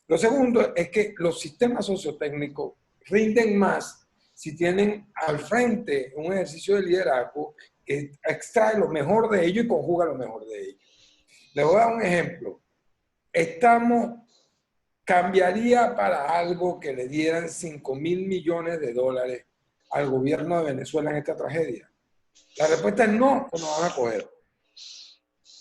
Lo segundo es que los sistemas sociotécnicos rinden más si tienen al frente un ejercicio de liderazgo que extrae lo mejor de ellos y conjuga lo mejor de ellos. Les voy a dar un ejemplo. Cambiaría para algo que le dieran 5.000 millones de dólares al gobierno de Venezuela en esta tragedia. La respuesta es no, que nos van a coger.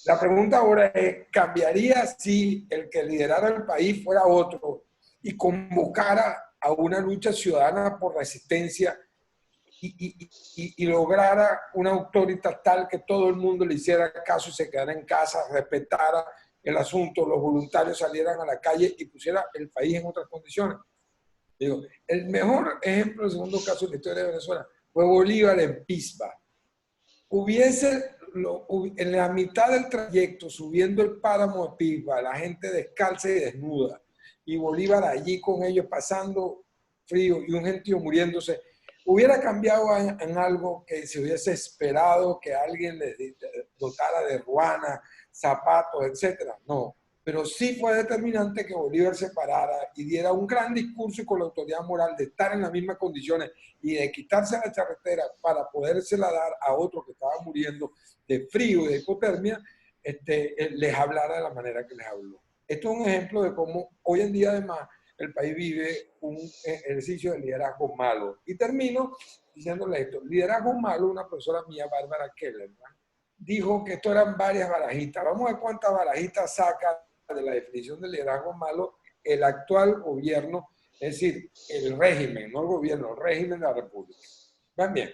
La pregunta ahora es, ¿cambiaría si el que liderara el país fuera otro y convocara a una lucha ciudadana por resistencia y lograra una autoridad tal que todo el mundo le hiciera caso y se quedara en casa, respetara el asunto, los voluntarios salieran a la calle y pusiera el país en otras condiciones? Digo, el mejor ejemplo del segundo caso de la historia de Venezuela fue Bolívar en Pisba. En la mitad del trayecto, subiendo el páramo de Pisba, la gente descalza y desnuda, y Bolívar allí con ellos pasando frío y un gentío muriéndose, hubiera cambiado en algo que se hubiese esperado que alguien les dotara de ruana, zapatos, etcétera. No, pero sí fue determinante que Bolívar se parara y diera un gran discurso y con la autoridad moral de estar en las mismas condiciones y de quitarse la charretera para podérsela dar a otro que estaba muriendo de frío y de hipotermia, les hablara de la manera que les habló. Esto es un ejemplo de cómo hoy en día además el país vive un ejercicio de liderazgo malo. Y termino diciéndole esto. Liderazgo malo, una profesora mía, Bárbara Keller, dijo que esto eran varias barajitas. Vamos a ver cuántas barajitas saca de la definición de liderazgo malo el actual gobierno, es decir, el régimen, no el gobierno, el régimen de la República. Van bien.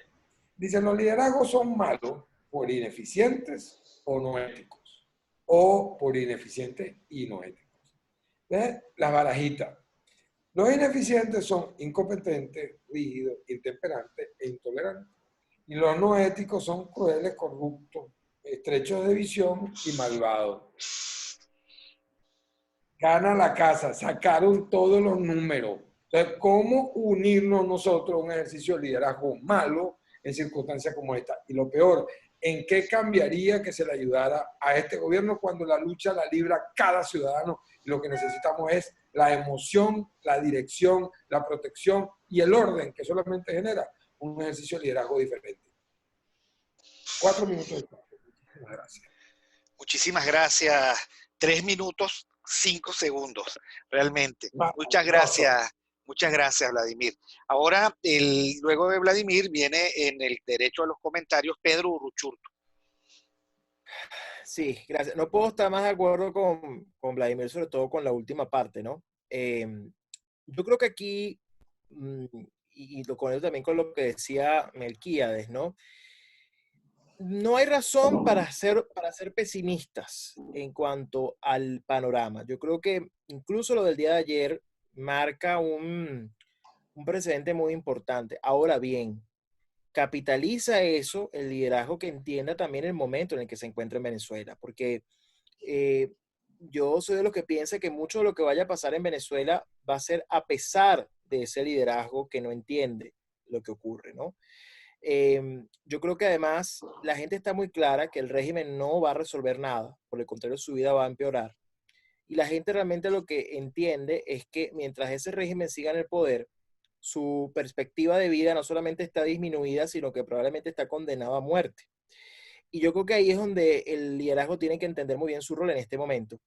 Dicen, los liderazgos son malos por ineficientes o no éticos, o por ineficientes y no éticos. ¿Ves? Las barajitas. Los ineficientes son incompetentes, rígidos, intemperantes e intolerantes. Y los no éticos son crueles, corruptos, estrechos de visión y malvados. Gana la casa, sacaron todos los números. Entonces, ¿cómo unirnos nosotros a un ejercicio de liderazgo malo en circunstancias como esta. Y lo peor, ¿en qué cambiaría que se le ayudara a este gobierno cuando la lucha la libra cada ciudadano? Y lo que necesitamos es la emoción, la dirección, la protección y el orden que solamente genera un ejercicio de liderazgo diferente. 4 minutos. Muchísimas gracias. Muchísimas gracias. 3 minutos, 5 segundos, realmente. No, Muchas gracias, Vladimir. Ahora, luego de Vladimir, viene en el derecho a los comentarios Pedro Uruchurtu. Sí, gracias. No puedo estar más de acuerdo con Vladimir, sobre todo con la última parte, ¿no? Yo creo que aquí, y lo conecto también con lo que decía Melquíades, ¿no? No hay razón para ser pesimistas en cuanto al panorama. Yo creo que incluso lo del día de ayer marca un precedente muy importante. Ahora bien, capitaliza eso el liderazgo que entienda también el momento en el que se encuentra en Venezuela, porque yo soy de los que piensa que mucho de lo que vaya a pasar en Venezuela va a ser a pesar de ese liderazgo que no entiende lo que ocurre, ¿no? Yo creo que además la gente está muy clara que el régimen no va a resolver nada, por el contrario, su vida va a empeorar. Y la gente realmente lo que entiende es que mientras ese régimen siga en el poder, su perspectiva de vida no solamente está disminuida, sino que probablemente está condenado a muerte. Y yo creo que ahí es donde el liderazgo tiene que entender muy bien su rol en este momento.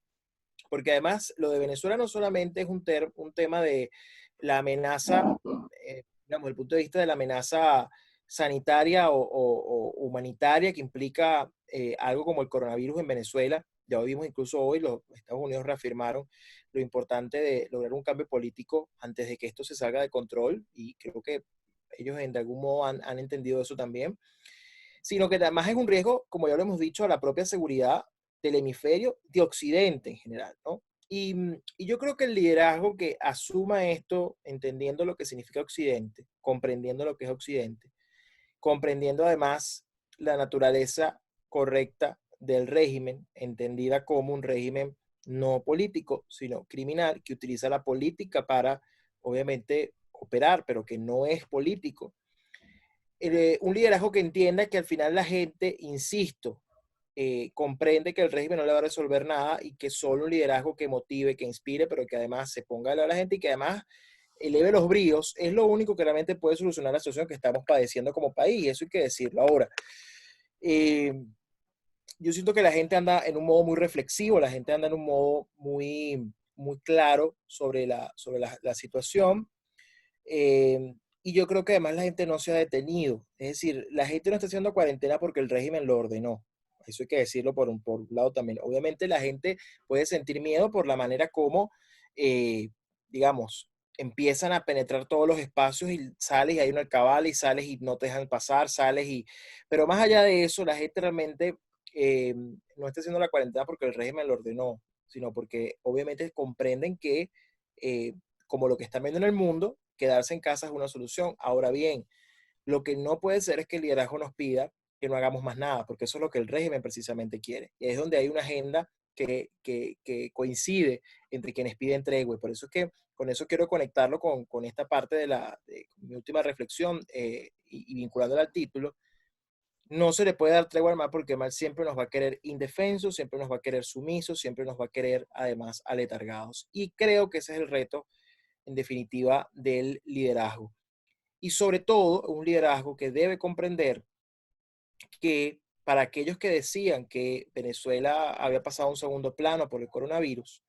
Porque además lo de Venezuela no solamente es un tema de la amenaza, digamos, desde el punto de vista de la amenaza sanitaria o humanitaria que implica algo como el coronavirus en Venezuela. Ya lo vimos incluso hoy, los Estados Unidos reafirmaron lo importante de lograr un cambio político antes de que esto se salga de control, y creo que ellos de algún modo han entendido eso también, sino que además es un riesgo, como ya lo hemos dicho, a la propia seguridad del hemisferio de Occidente en general, ¿no? Y yo creo que el liderazgo que asuma esto, entendiendo lo que significa Occidente, comprendiendo lo que es Occidente, comprendiendo además la naturaleza correcta del régimen, entendida como un régimen no político, sino criminal, que utiliza la política para, obviamente, operar, pero que no es político. Un liderazgo que entienda que al final la gente, insisto, comprende que el régimen no le va a resolver nada y que solo un liderazgo que motive, que inspire, pero que además se ponga a la gente y que además eleve los bríos, es lo único que realmente puede solucionar la situación que estamos padeciendo como país. Eso hay que decirlo ahora. Yo siento que la gente anda en un modo muy reflexivo, la gente anda en un modo muy, muy claro sobre la situación. Y yo creo que además la gente no se ha detenido. Es decir, la gente no está haciendo cuarentena porque el régimen lo ordenó. Eso hay que decirlo por un lado también. Obviamente la gente puede sentir miedo por la manera como, digamos, empiezan a penetrar todos los espacios y sales y hay una alcabala y sales y no te dejan pasar, Pero más allá de eso, la gente realmente no está haciendo la cuarentena porque el régimen lo ordenó, sino porque obviamente comprenden que, como lo que están viendo en el mundo, quedarse en casa es una solución. Ahora bien, lo que no puede ser es que el liderazgo nos pida que no hagamos más nada, porque eso es lo que el régimen precisamente quiere. Y es donde hay una agenda que coincide entre quienes piden tregua. Y por eso es que con eso quiero conectarlo con esta parte de mi última reflexión y vinculándola al título. No se le puede dar tregua al mal porque el mal siempre nos va a querer indefensos, siempre nos va a querer sumisos, siempre nos va a querer además aletargados. Y creo que ese es el reto, en definitiva, del liderazgo. Y sobre todo, un liderazgo que debe comprender que para aquellos que decían que Venezuela había pasado a un segundo plano por el coronavirus,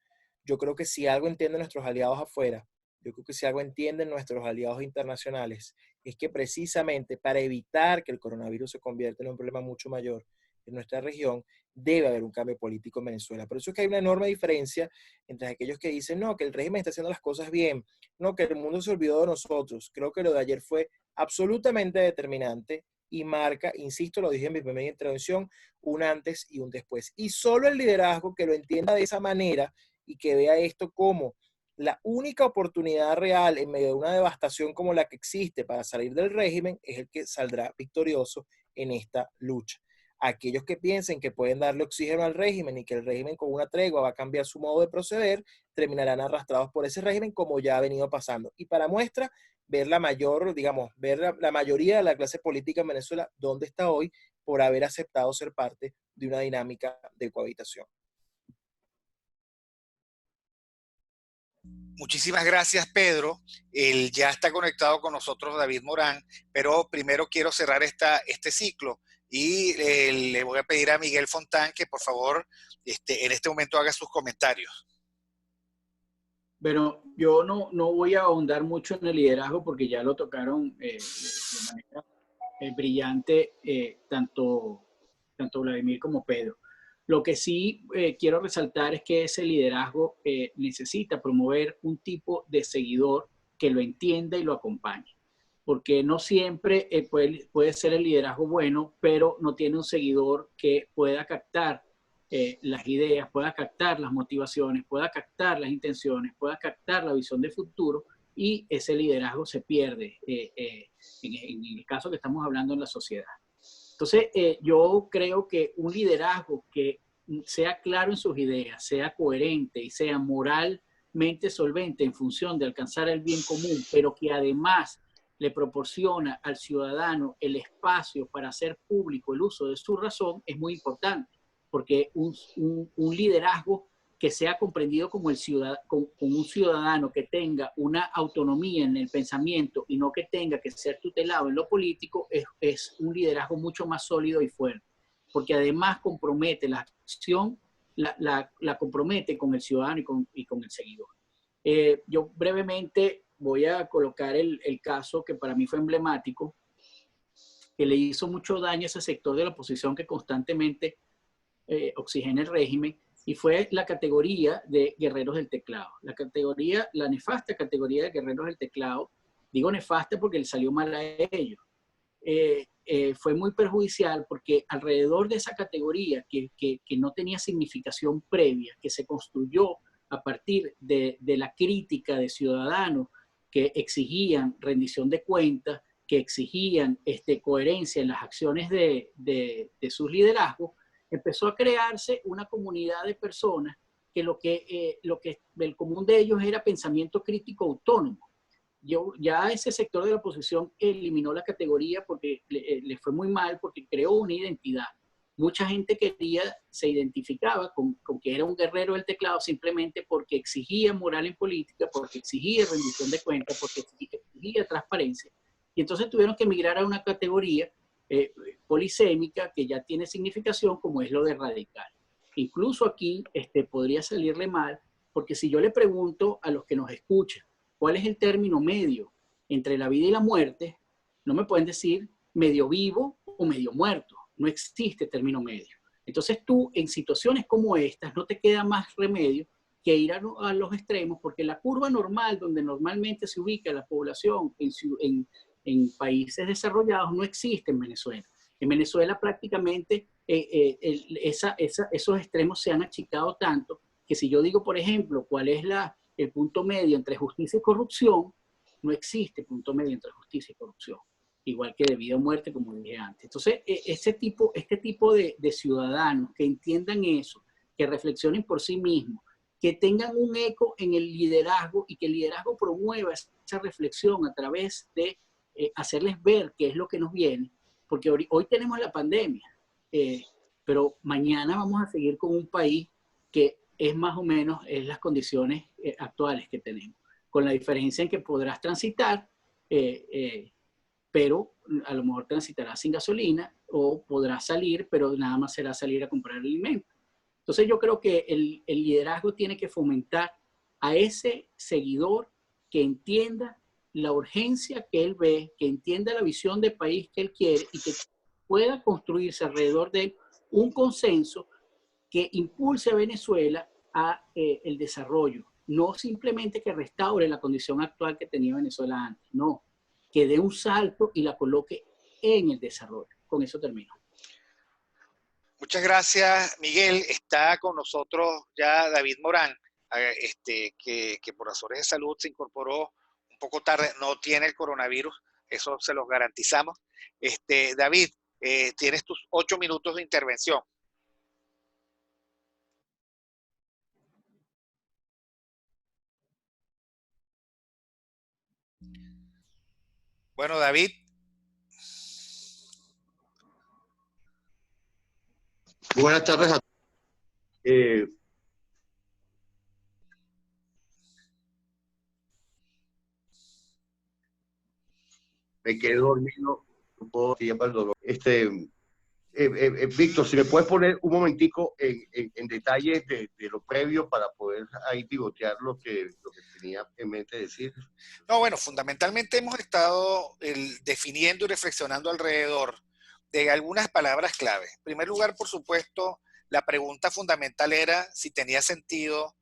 yo creo que si algo entienden nuestros aliados afuera, yo creo que si algo entienden nuestros aliados internacionales, es que precisamente para evitar que el coronavirus se convierta en un problema mucho mayor en nuestra región, debe haber un cambio político en Venezuela. Por eso es que hay una enorme diferencia entre aquellos que dicen, no, que el régimen está haciendo las cosas bien, no, que el mundo se olvidó de nosotros. Creo que lo de ayer fue absolutamente determinante y marca, insisto, lo dije en mi primera intervención, un antes y un después. Y solo el liderazgo que lo entienda de esa manera y que vea esto como la única oportunidad real en medio de una devastación como la que existe para salir del régimen es el que saldrá victorioso en esta lucha. Aquellos que piensen que pueden darle oxígeno al régimen y que el régimen con una tregua va a cambiar su modo de proceder, terminarán arrastrados por ese régimen como ya ha venido pasando. Y para muestra, ver la mayor, digamos, ver la mayoría de la clase política en Venezuela, dónde está hoy por haber aceptado ser parte de una dinámica de cohabitación. Muchísimas gracias, Pedro. Ya está conectado con nosotros David Morán, pero primero quiero cerrar este ciclo y le voy a pedir a Miguel Fontán que por favor en este momento haga sus comentarios. Bueno, yo no voy a ahondar mucho en el liderazgo porque ya lo tocaron de manera brillante tanto Vladimir como Pedro. Lo que sí quiero resaltar es que ese liderazgo necesita promover un tipo de seguidor que lo entienda y lo acompañe. Porque no siempre puede ser el liderazgo bueno, pero no tiene un seguidor que pueda captar las ideas, pueda captar las motivaciones, pueda captar las intenciones, pueda captar la visión de futuro, y ese liderazgo se pierde en el caso que estamos hablando en la sociedad. Entonces, yo creo que un liderazgo que sea claro en sus ideas, sea coherente y sea moralmente solvente en función de alcanzar el bien común, pero que además le proporciona al ciudadano el espacio para hacer público el uso de su razón, es muy importante, porque un liderazgo que sea comprendido como un ciudadano que tenga una autonomía en el pensamiento y no que tenga que ser tutelado en lo político, es un liderazgo mucho más sólido y fuerte, porque además compromete la acción, la compromete con el ciudadano y con el seguidor. Yo brevemente voy a colocar el caso que para mí fue emblemático, que le hizo mucho daño a ese sector de la oposición que constantemente oxigena el régimen, y fue la categoría de guerreros del teclado. La nefasta categoría de guerreros del teclado, digo nefasta porque le salió mal a ellos. Fue muy perjudicial porque alrededor de esa categoría que no tenía significación previa, que se construyó a partir de la crítica de ciudadanos que exigían rendición de cuentas, que exigían coherencia en las acciones de sus liderazgos, empezó a crearse una comunidad de personas que lo que el común de ellos era pensamiento crítico autónomo. Ya ese sector de la oposición eliminó la categoría porque le fue muy mal, porque creó una identidad. Mucha gente se identificaba con que era un guerrero del teclado simplemente porque exigía moral en política, porque exigía rendición de cuentas, porque exigía transparencia. Y entonces tuvieron que migrar a una categoría polisémica que ya tiene significación, como es lo de radical. Incluso aquí podría salirle mal, porque si yo le pregunto a los que nos escuchan cuál es el término medio entre la vida y la muerte, no me pueden decir medio vivo o medio muerto. No existe término medio. Entonces tú, en situaciones como estas, no te queda más remedio que ir a los extremos, porque la curva normal, donde normalmente se ubica la población en países desarrollados, no existe en Venezuela. En Venezuela prácticamente esos extremos se han achicado tanto que si yo digo, por ejemplo, cuál es el punto medio entre justicia y corrupción, no existe punto medio entre justicia y corrupción, igual que de vida o muerte, como dije antes. Entonces, este tipo de ciudadanos que entiendan eso, que reflexionen por sí mismos, que tengan un eco en el liderazgo y que el liderazgo promueva esa reflexión a través de hacerles ver qué es lo que nos viene, porque hoy tenemos la pandemia, pero mañana vamos a seguir con un país que es más o menos las condiciones actuales que tenemos, con la diferencia en que podrás transitar, pero a lo mejor transitarás sin gasolina, o podrás salir, pero nada más será salir a comprar alimento. Entonces yo creo que el liderazgo tiene que fomentar a ese seguidor que entienda la urgencia que él ve, que entienda la visión de país que él quiere y que pueda construirse alrededor de un consenso que impulse a Venezuela a el desarrollo. No simplemente que restaure la condición actual que tenía Venezuela antes, no, que dé un salto y la coloque en el desarrollo. Con eso termino. Muchas gracias, Miguel. Está con nosotros ya David Morán, que por razones de salud se incorporó un poco tarde, no tiene el coronavirus, eso se los garantizamos. David, Tienes tus 8 minutos de intervención. Bueno, David. Buenas tardes a todos. Me quedé dormido, no puedo decir para el dolor. Víctor, si me puedes poner un momentico en detalles de lo previo para poder ahí pivotear lo que tenía en mente decir. No, bueno, fundamentalmente hemos estado definiendo y reflexionando alrededor de algunas palabras clave. En primer lugar, por supuesto, la pregunta fundamental era si tenía sentido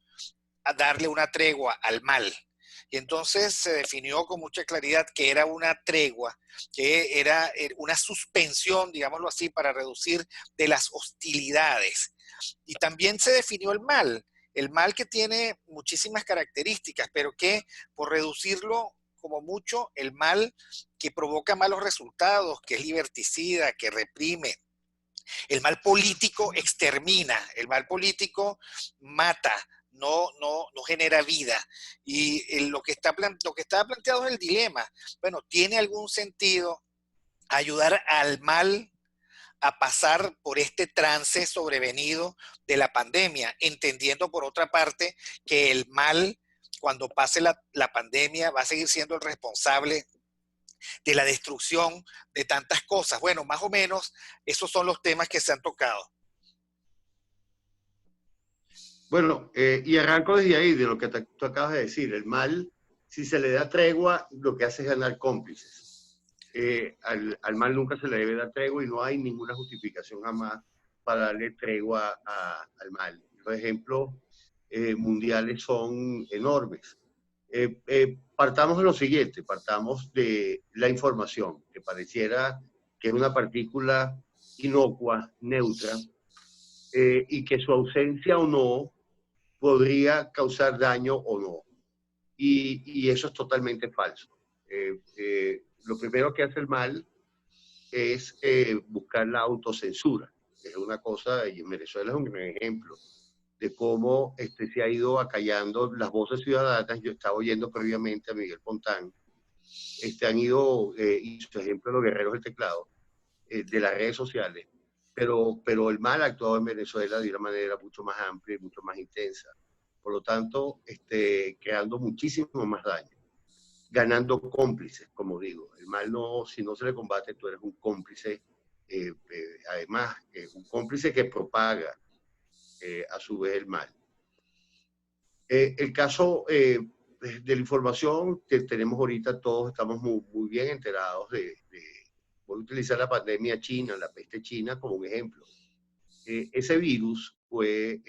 darle una tregua al mal. Y entonces se definió con mucha claridad que era una tregua, que era una suspensión, digámoslo así, para reducir de las hostilidades. Y también se definió el mal que tiene muchísimas características, pero que por reducirlo como mucho, el mal que provoca malos resultados, que es liberticida, que reprime. El mal político extermina, el mal político mata, no genera vida. Y lo que está planteado es el dilema. Bueno, ¿tiene algún sentido ayudar al mal a pasar por este trance sobrevenido de la pandemia, entendiendo por otra parte que el mal, cuando pase la pandemia, va a seguir siendo el responsable de la destrucción de tantas cosas? Bueno, más o menos esos son los temas que se han tocado. Bueno, y arranco desde ahí, de lo que tú acabas de decir. El mal, si se le da tregua, lo que hace es ganar cómplices. Al mal nunca se le debe dar tregua y no hay ninguna justificación jamás para darle tregua al mal. Los ejemplos mundiales son enormes. Partamos de lo siguiente, partamos de la información, que pareciera que es una partícula inocua, neutra, y que su ausencia o no podría causar daño o no. Y eso es totalmente falso. Lo primero que hace el mal es buscar la autocensura. Es una cosa, y en Venezuela es un gran ejemplo de cómo se ha ido acallando las voces ciudadanas. Yo estaba oyendo previamente a Miguel Pontán, han ido, y su ejemplo, los guerreros del teclado, de las redes sociales, pero el mal ha actuado en Venezuela de una manera mucho más amplia y mucho más intensa. Por lo tanto, creando muchísimo más daño, ganando cómplices, como digo. El mal no, si no se le combate, tú eres un cómplice, además, un cómplice que propaga a su vez el mal. El caso de la información que tenemos ahorita, todos estamos muy bien enterados voy a utilizar la pandemia china, la peste china como un ejemplo. Ese virus fue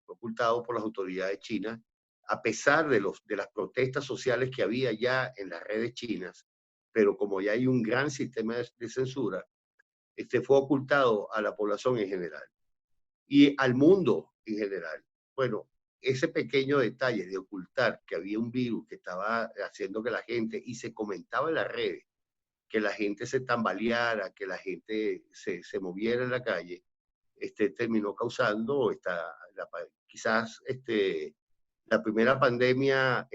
ocultado por las autoridades chinas, a pesar de las protestas sociales que había ya en las redes chinas, pero como ya hay un gran sistema de censura, fue ocultado a la población en general y al mundo en general. Bueno, ese pequeño detalle de ocultar que había un virus que estaba haciendo que la gente, y se comentaba en las redes, que la gente se tambaleara, que la gente se moviera en la calle, terminó causando quizás la primera pandemia,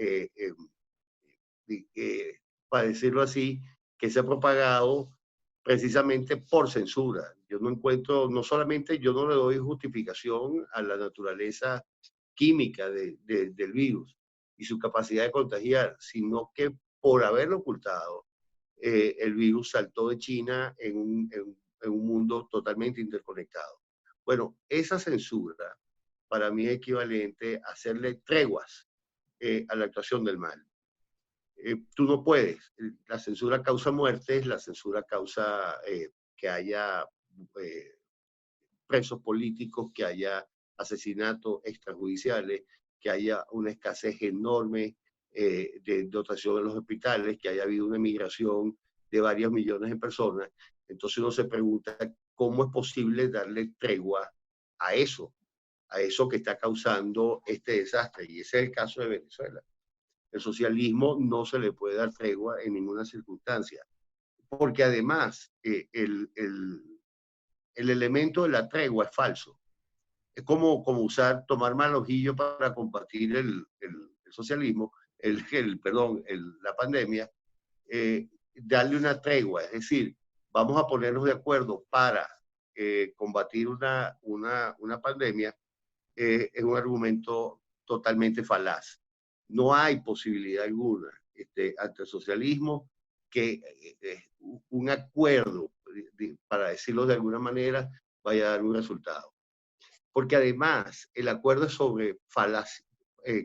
para decirlo así, que se ha propagado precisamente por censura. Yo no encuentro, no solamente yo no le doy justificación a la naturaleza química del virus y su capacidad de contagiar, sino que por haberlo ocultado, el virus saltó de China en un mundo totalmente interconectado. Bueno, esa censura para mí es equivalente a hacerle treguas a la actuación del mal. Tú no puedes. La censura causa muertes, la censura causa que haya presos políticos, que haya asesinatos extrajudiciales, que haya una escasez enorme de dotación en los hospitales, que haya habido una emigración de varios millones de personas. Entonces uno se pregunta cómo es posible darle tregua a eso que está causando este desastre. Y ese es el caso de Venezuela. El socialismo no se le puede dar tregua en ninguna circunstancia. porque además el elemento de la tregua es falso. Es como tomar mal ojillo para combatir el socialismo, la pandemia, darle una tregua, es decir, vamos a ponernos de acuerdo para combatir una pandemia, es un argumento totalmente falaz. No hay posibilidad alguna ante el socialismo que un acuerdo, para decirlo de alguna manera, vaya a dar un resultado. Porque además el acuerdo es sobre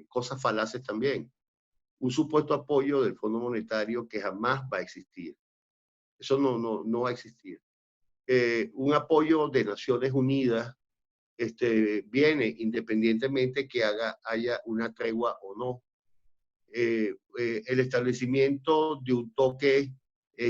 cosas falaces también. Un supuesto apoyo del Fondo Monetario que jamás va a existir. Eso no va a existir. Un apoyo de Naciones Unidas viene independientemente que haya una tregua o no. El establecimiento de un toque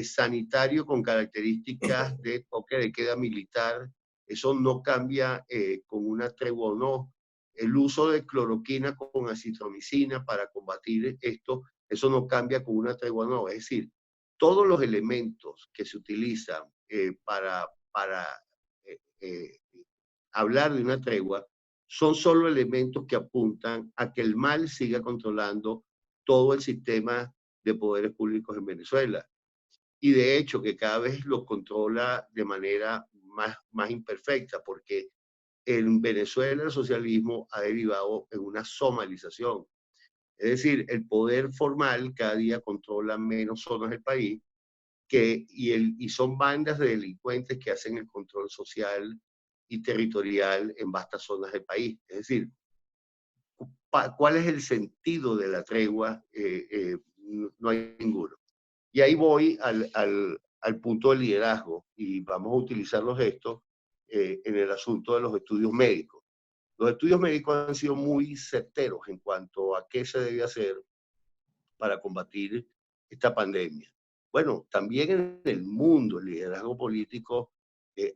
sanitario con características de toque de queda militar, eso no cambia con una tregua o no. El uso de cloroquina con acitromicina para combatir esto, eso no cambia con una tregua o no. Es decir, todos los elementos que se utilizan para hablar de una tregua son solo elementos que apuntan a que el mal siga controlando todo el sistema de poderes públicos en Venezuela. Y de hecho que cada vez lo controla de manera más imperfecta, porque en Venezuela el socialismo ha derivado en una somalización. Es decir, el poder formal cada día controla menos zonas del país y son bandas de delincuentes que hacen el control social y territorial en vastas zonas del país. Es decir, ¿cuál es el sentido de la tregua? No hay ninguno. Y ahí voy al punto del liderazgo, y vamos a utilizar los gestos en el asunto de los estudios médicos. Los estudios médicos han sido muy certeros en cuanto a qué se debe hacer para combatir esta pandemia. Bueno, también en el mundo el liderazgo político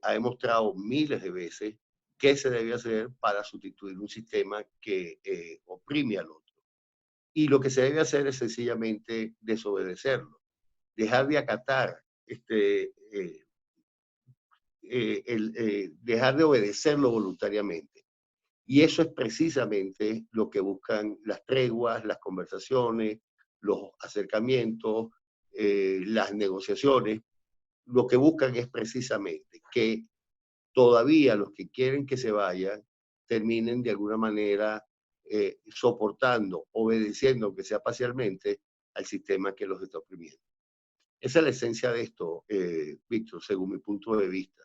ha demostrado miles de veces qué se debe hacer para sustituir un sistema que oprime al otro. Y lo que se debe hacer es sencillamente desobedecerlo, dejar de acatar, dejar de obedecerlo voluntariamente. Y eso es precisamente lo que buscan las treguas, las conversaciones, los acercamientos, las negociaciones. Lo que buscan es precisamente que todavía los que quieren que se vayan terminen de alguna manera soportando, obedeciendo, aunque sea parcialmente, al sistema que los está oprimiendo. Esa es la esencia de esto, Víctor, según mi punto de vista.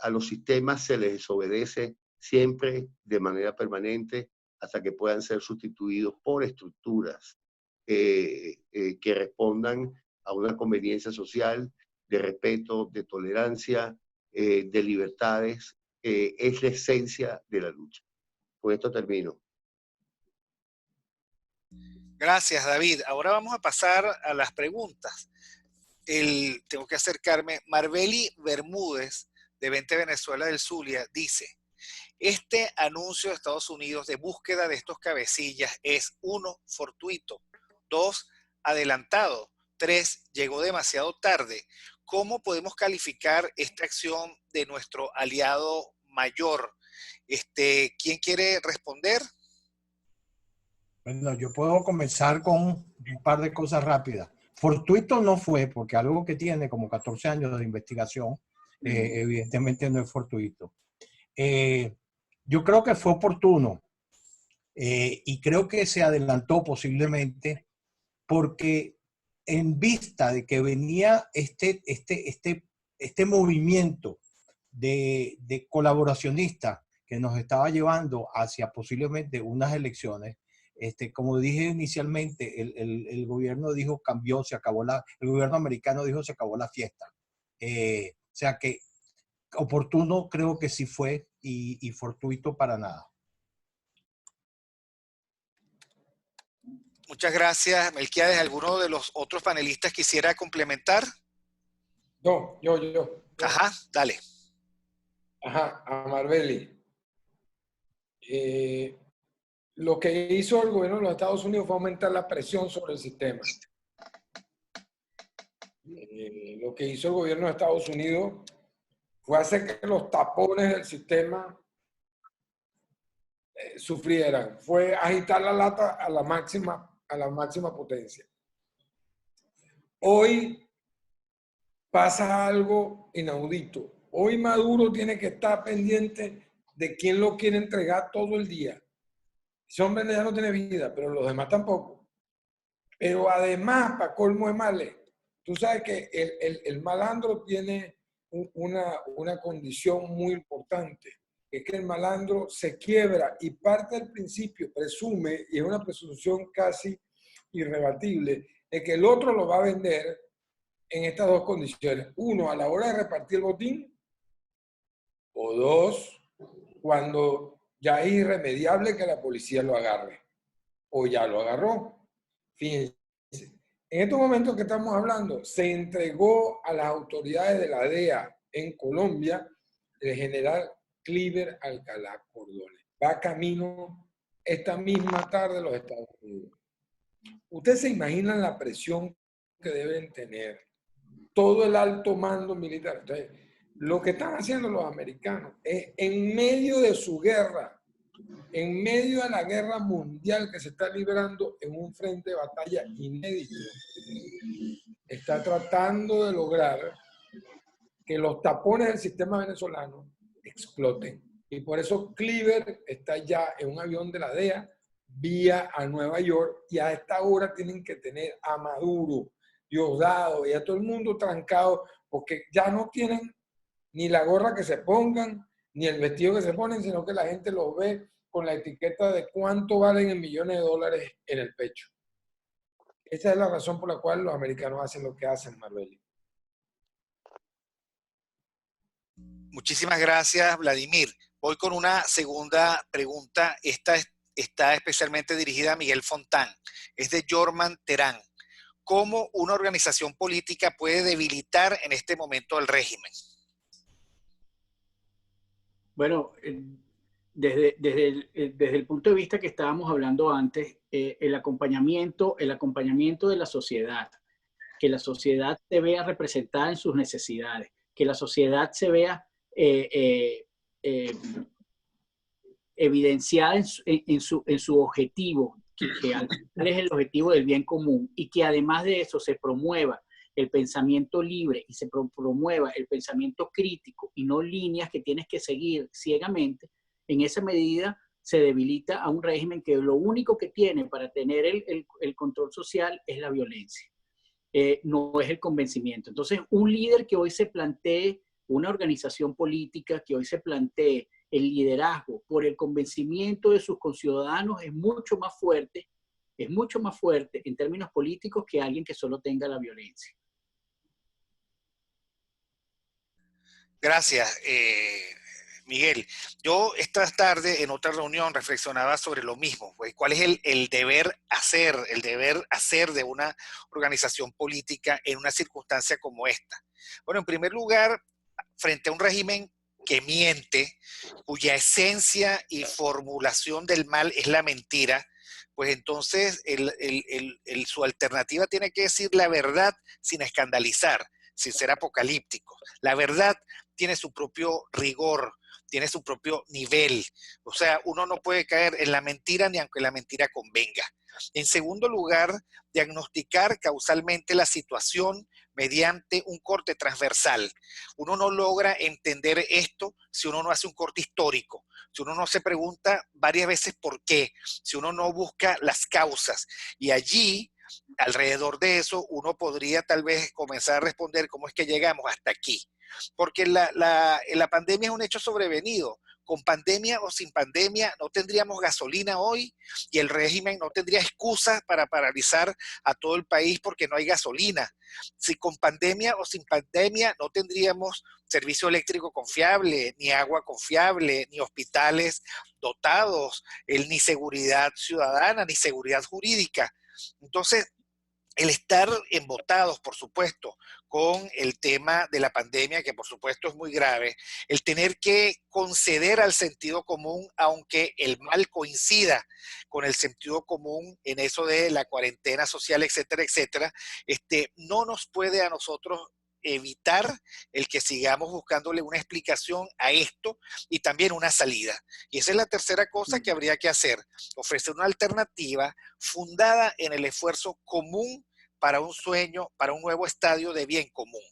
A los sistemas se les desobedece siempre de manera permanente hasta que puedan ser sustituidos por estructuras que respondan a una conveniencia social, de respeto, de tolerancia, de libertades. Es la esencia de la lucha. Con esto termino. Gracias, David. Ahora vamos a pasar a las preguntas. Tengo que acercarme. Marbeli Bermúdez, de 20 Venezuela del Zulia, dice: este anuncio de Estados Unidos de búsqueda de estos cabecillas es 1, fortuito, 2, adelantado, 3, llegó demasiado tarde. ¿Cómo podemos calificar esta acción de nuestro aliado mayor? ¿Quién quiere responder? Bueno, yo puedo comenzar con un par de cosas rápidas. Fortuito no fue, porque algo que tiene como 14 años de investigación, evidentemente no es fortuito. Yo creo que fue oportuno y creo que se adelantó posiblemente porque en vista de que venía este movimiento de colaboracionistas que nos estaba llevando hacia posiblemente unas elecciones, como dije inicialmente, el gobierno dijo cambió, el gobierno americano dijo se acabó la fiesta. O sea que oportuno creo que sí fue y fortuito para nada. Muchas gracias, Melquiades. ¿Alguno de los otros panelistas quisiera complementar? Yo. Ajá, dale. Ajá, a Marbeli. Lo que hizo el gobierno de los Estados Unidos fue aumentar la presión sobre el sistema. Lo que hizo el gobierno de Estados Unidos fue hacer que los tapones del sistema sufrieran, fue agitar la lata a la máxima potencia. Hoy pasa algo inaudito. Hoy Maduro tiene que estar pendiente de quién lo quiere entregar todo el día. Ese hombre ya no tiene vida, pero los demás tampoco. Pero además, para colmo de males, tú sabes que el malandro tiene una condición muy importante, es que el malandro se quiebra y parte del principio, presume, y es una presunción casi irrebatible, de que el otro lo va a vender en estas dos condiciones. Uno, a la hora de repartir el botín, o dos, cuando ya es irremediable que la policía lo agarre, o ya lo agarró. Fíjense, en estos momentos que estamos hablando, se entregó a las autoridades de la DEA en Colombia el general Cliver Alcalá Cordones. Va camino esta misma tarde a los Estados Unidos. Ustedes se imaginan la presión que deben tener todo el alto mando militar. Entonces, lo que están haciendo los americanos es, en medio de su guerra, en medio de la guerra mundial que se está librando en un frente de batalla inédito, está tratando de lograr que los tapones del sistema venezolano exploten. Y por eso Cliver está ya en un avión de la DEA, vía a Nueva York, y a esta hora tienen que tener a Maduro, Diosdado y a todo el mundo trancado, porque ya no tienen ni la gorra que se pongan, ni el vestido que se ponen, sino que la gente los ve con la etiqueta de cuánto valen en millones de dólares en el pecho. Esa es la razón por la cual los americanos hacen lo que hacen, Marbella. Muchísimas gracias, Vladimir. Voy con una segunda pregunta. Esta está especialmente dirigida a Miguel Fontán. Es de Jorman Terán. ¿Cómo una organización política puede debilitar en este momento el régimen? Bueno, desde el punto de vista que estábamos hablando antes, el acompañamiento de la sociedad, que la sociedad se vea representada en sus necesidades, que la sociedad se vea evidenciada en su objetivo, que al final es el objetivo del bien común, y que además de eso se promueva el pensamiento libre y se promueva el pensamiento crítico y no líneas que tienes que seguir ciegamente, en esa medida se debilita a un régimen que lo único que tiene para tener el control social es la violencia, no es el convencimiento. Entonces, un líder que hoy se plantee, una organización política que hoy se plantee el liderazgo por el convencimiento de sus conciudadanos es mucho más fuerte en términos políticos que alguien que solo tenga la violencia. Gracias, Miguel. Yo esta tarde en otra reunión reflexionaba sobre lo mismo, pues, cuál es el deber hacer de una organización política en una circunstancia como esta. Bueno, en primer lugar, frente a un régimen que miente, cuya esencia y formulación del mal es la mentira, pues entonces su alternativa tiene que decir la verdad sin escandalizar, sin ser apocalíptico. La verdad tiene su propio rigor, tiene su propio nivel. O sea, uno no puede caer en la mentira ni aunque la mentira convenga. En segundo lugar, diagnosticar causalmente la situación mediante un corte transversal. Uno no logra entender esto si uno no hace un corte histórico, si uno no se pregunta varias veces por qué, si uno no busca las causas. Y allí, alrededor de eso, uno podría tal vez comenzar a responder cómo es que llegamos hasta aquí. Porque la pandemia es un hecho sobrevenido. Con pandemia o sin pandemia no tendríamos gasolina hoy y el régimen no tendría excusas para paralizar a todo el país porque no hay gasolina. Si con pandemia o sin pandemia no tendríamos servicio eléctrico confiable, ni agua confiable, ni hospitales dotados, ni seguridad ciudadana, ni seguridad jurídica. Entonces, el estar embotados, por supuesto, con el tema de la pandemia, que por supuesto es muy grave, el tener que conceder al sentido común, aunque el mal coincida con el sentido común en eso de la cuarentena social, etcétera, etcétera, no nos puede a nosotros evitar el que sigamos buscándole una explicación a esto y también una salida. Y esa es la tercera cosa que habría que hacer, ofrecer una alternativa fundada en el esfuerzo común para un sueño, para un nuevo estadio de bien común.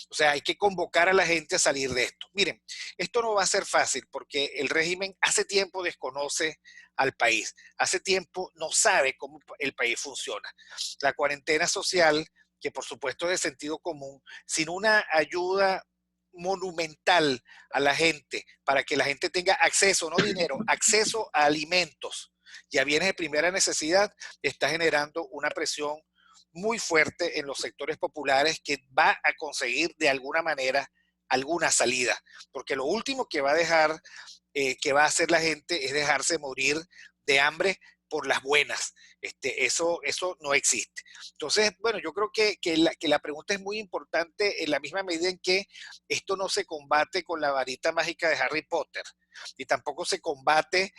O sea, hay que convocar a la gente a salir de esto. Miren, esto no va a ser fácil porque el régimen hace tiempo desconoce al país, hace tiempo no sabe cómo el país funciona. La cuarentena social, que por supuesto es de sentido común, sin una ayuda monumental a la gente para que la gente tenga acceso, no dinero, acceso a alimentos y a bienes de primera necesidad, está generando una presión muy fuerte en los sectores populares que va a conseguir de alguna manera alguna salida, porque lo último que va a dejar, que va a hacer la gente es dejarse morir de hambre por las buenas. Eso no existe. Entonces, bueno, yo creo que la pregunta es muy importante en la misma medida en que esto no se combate con la varita mágica de Harry Potter y tampoco se combate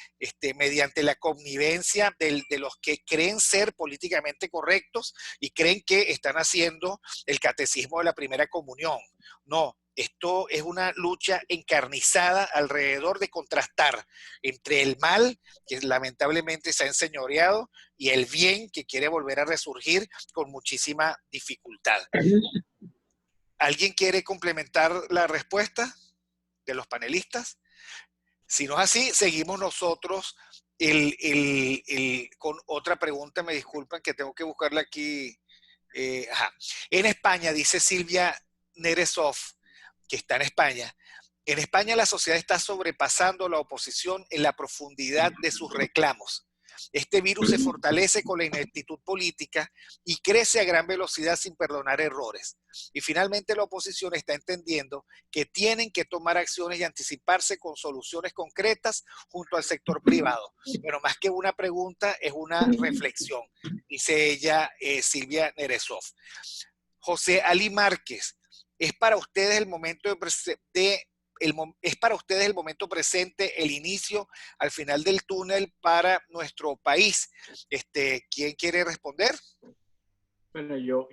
mediante la connivencia de los que creen ser políticamente correctos y creen que están haciendo el catecismo de la primera comunión. No, esto es una lucha encarnizada alrededor de contrastar entre el mal, que lamentablemente se ha enseñoreado, y el bien, que quiere volver a resurgir con muchísima dificultad. ¿Alguien quiere complementar la respuesta de los panelistas? Si no es así, seguimos nosotros con otra pregunta. Me disculpan que tengo que buscarla aquí. En España, dice Silvia Neresov, que está en España, en España la sociedad está sobrepasando a la oposición en la profundidad de sus reclamos. Este virus se fortalece con la ineptitud política y crece a gran velocidad sin perdonar errores. Y finalmente la oposición está entendiendo que tienen que tomar acciones y anticiparse con soluciones concretas junto al sector privado. Pero más que una pregunta, es una reflexión, dice ella, Silvia Neresov. José Ali Márquez, ¿es para ustedes el momento ¿es para ustedes el momento presente, el inicio al final del túnel para nuestro país? ¿Quién quiere responder? Bueno, yo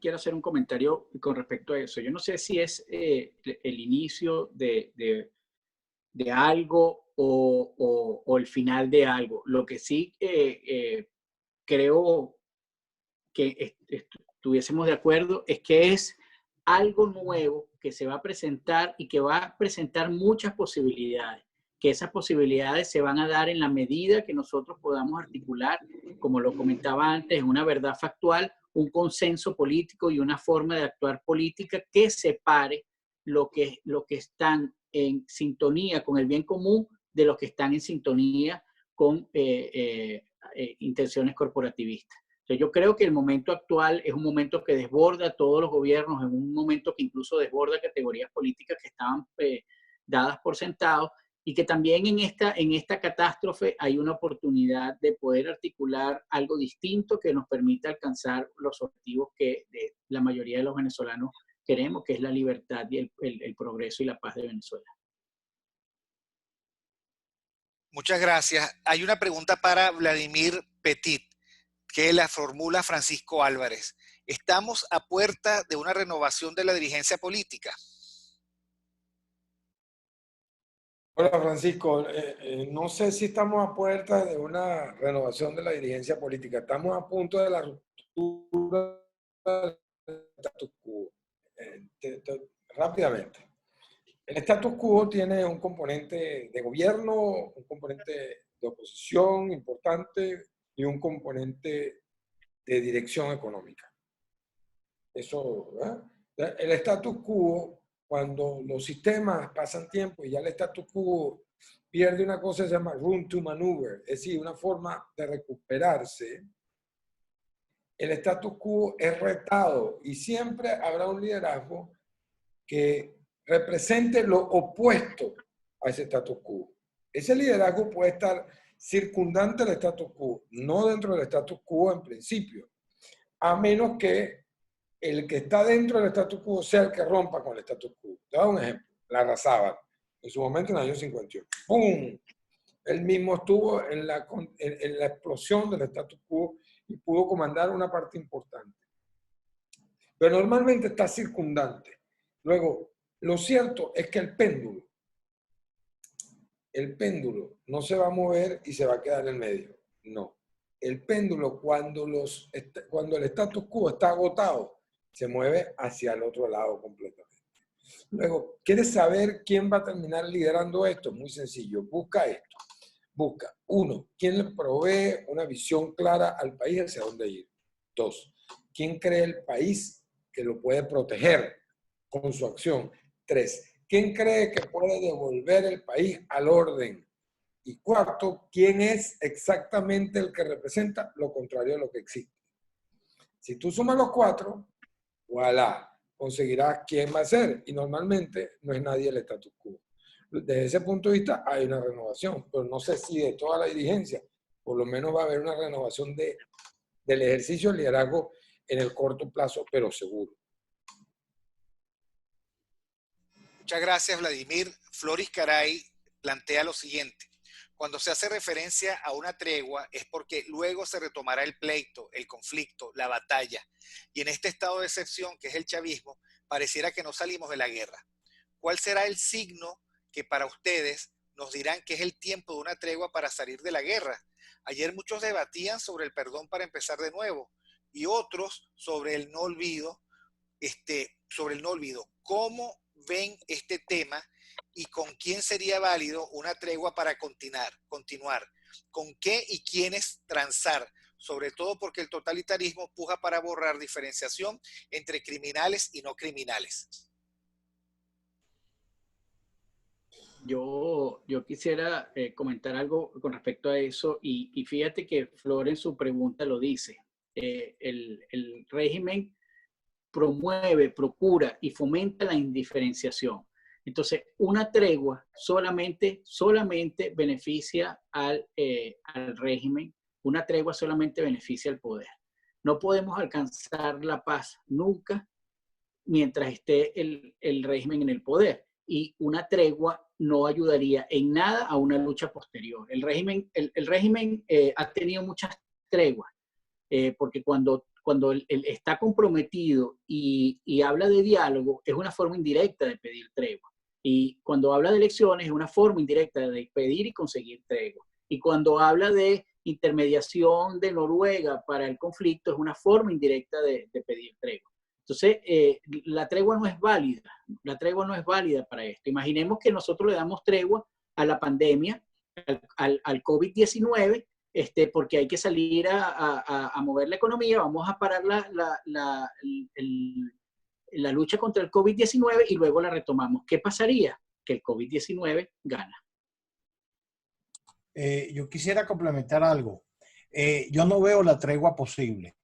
quiero hacer un comentario con respecto a eso. Yo no sé si es el inicio de algo o el final de algo. Lo que sí creo que estuviésemos de acuerdo es que es algo nuevo que se va a presentar y que va a presentar muchas posibilidades, que esas posibilidades se van a dar en la medida que nosotros podamos articular, como lo comentaba antes, una verdad factual, un consenso político y una forma de actuar política que separe lo que están en sintonía con el bien común de los que están en sintonía con intenciones corporativistas. Entonces, yo creo que el momento actual es un momento que desborda a todos los gobiernos, es un momento que incluso desborda categorías políticas que estaban dadas por sentado, y que también en esta catástrofe hay una oportunidad de poder articular algo distinto que nos permita alcanzar los objetivos que la mayoría de los venezolanos queremos, que es la libertad y el progreso y la paz de Venezuela. Muchas gracias. Hay una pregunta para Vladimir Petit, que la formula Francisco Álvarez. ¿Estamos a puerta de una renovación de la dirigencia política? Hola Francisco, no sé si estamos a puerta de una renovación de la dirigencia política. Estamos a punto de la ruptura del status quo. Rápidamente. El status quo tiene un componente de gobierno, un componente de oposición importante y un componente de dirección económica. Eso, ¿verdad? El status quo, cuando los sistemas pasan tiempo y ya el status quo pierde una cosa que se llama room to maneuver, es decir, una forma de recuperarse, el status quo es retado y siempre habrá un liderazgo que represente lo opuesto a ese status quo. Ese liderazgo puede estar circundante al status quo, no dentro del status quo en principio. a menos que el que está dentro del status quo sea el que rompa con el status quo. Te voy a dar un ejemplo, la Larrazábal, en su momento en el año 58. ¡Pum! Él mismo estuvo en la explosión del status quo y pudo comandar una parte importante. Pero normalmente está circundante. Luego, lo cierto es que el péndulo no se va a mover y se va a quedar en el medio. No. El péndulo, cuando el status quo está agotado, se mueve hacia el otro lado completamente. Luego, ¿quieres saber quién va a terminar liderando esto? Muy sencillo. Busca esto. Busca, 1, ¿quién le provee una visión clara al país hacia dónde ir? 2, ¿quién cree el país que lo puede proteger con su acción? 3, ¿quién cree que puede devolver el país al orden? Y 4, ¿quién es exactamente el que representa lo contrario de lo que existe? Si tú sumas los 4, voilà, conseguirás quién va a ser. Y normalmente no es nadie el status quo. Desde ese punto de vista hay una renovación, pero no sé si de toda la dirigencia, por lo menos va a haber una renovación del ejercicio del liderazgo en el corto plazo, pero seguro. Muchas gracias, Vladimir. Floris Caray plantea lo siguiente. Cuando se hace referencia a una tregua es porque luego se retomará el pleito, el conflicto, la batalla. Y en este estado de excepción, que es el chavismo, pareciera que no salimos de la guerra. ¿Cuál será el signo que para ustedes nos dirán que es el tiempo de una tregua para salir de la guerra? Ayer muchos debatían sobre el perdón para empezar de nuevo y otros sobre el no olvido, ¿Cómo ven este tema y con quién sería válido una tregua para continuar? ¿Con qué y quiénes transar? Sobre todo porque el totalitarismo puja para borrar diferenciación entre criminales y no criminales. Yo quisiera comentar algo con respecto a eso y fíjate que Flor en su pregunta lo dice. El régimen promueve, procura y fomenta la indiferenciación. Entonces, una tregua solamente beneficia al régimen, una tregua solamente beneficia al poder. No podemos alcanzar la paz nunca mientras esté el régimen en el poder. Y una tregua no ayudaría en nada a una lucha posterior. El régimen ha tenido muchas treguas, porque cuando él está comprometido y habla de diálogo, es una forma indirecta de pedir tregua. Y cuando habla de elecciones, es una forma indirecta de pedir y conseguir tregua. Y cuando habla de intermediación de Noruega para el conflicto, es una forma indirecta de pedir tregua. Entonces, la tregua no es válida. La tregua no es válida para esto. Imaginemos que nosotros le damos tregua a la pandemia, al COVID-19, porque hay que salir a mover la economía, vamos a parar la lucha contra el COVID-19 y luego la retomamos. ¿Qué pasaría? Que el COVID-19 gana. Yo quisiera complementar algo. Yo no veo la tregua posible.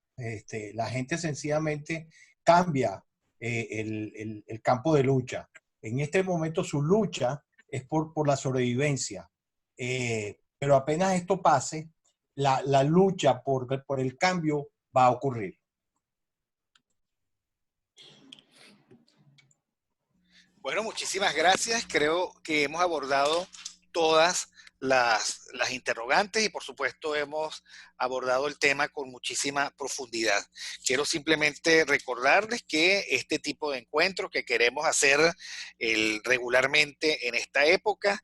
La gente sencillamente cambia el campo de lucha. En este momento su lucha es por la sobrevivencia. Pero apenas esto pase, la lucha por el cambio va a ocurrir. Bueno, muchísimas gracias. Creo que hemos abordado todas las interrogantes y por supuesto hemos abordado el tema con muchísima profundidad. Quiero simplemente recordarles que este tipo de encuentros que queremos hacer regularmente en esta época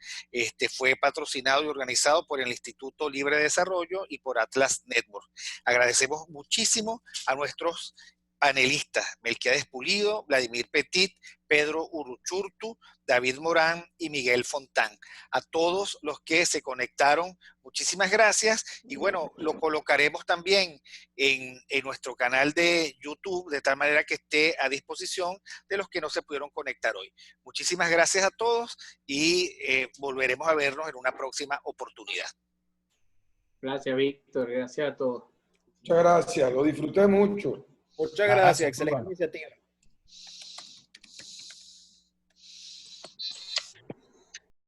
fue patrocinado y organizado por el Instituto Libre de Desarrollo y por Atlas Network. Agradecemos muchísimo a nuestros panelistas, Melquiades Pulido, Vladimir Petit, Pedro Uruchurtu, David Morán y Miguel Fontán. A todos los que se conectaron, muchísimas gracias. Y bueno, lo colocaremos también en nuestro canal de YouTube, de tal manera que esté a disposición de los que no se pudieron conectar hoy. Muchísimas gracias a todos y volveremos a vernos en una próxima oportunidad. Gracias, Víctor. Gracias a todos. Muchas gracias. Lo disfruté mucho. Muchas gracias. Excelente iniciativa.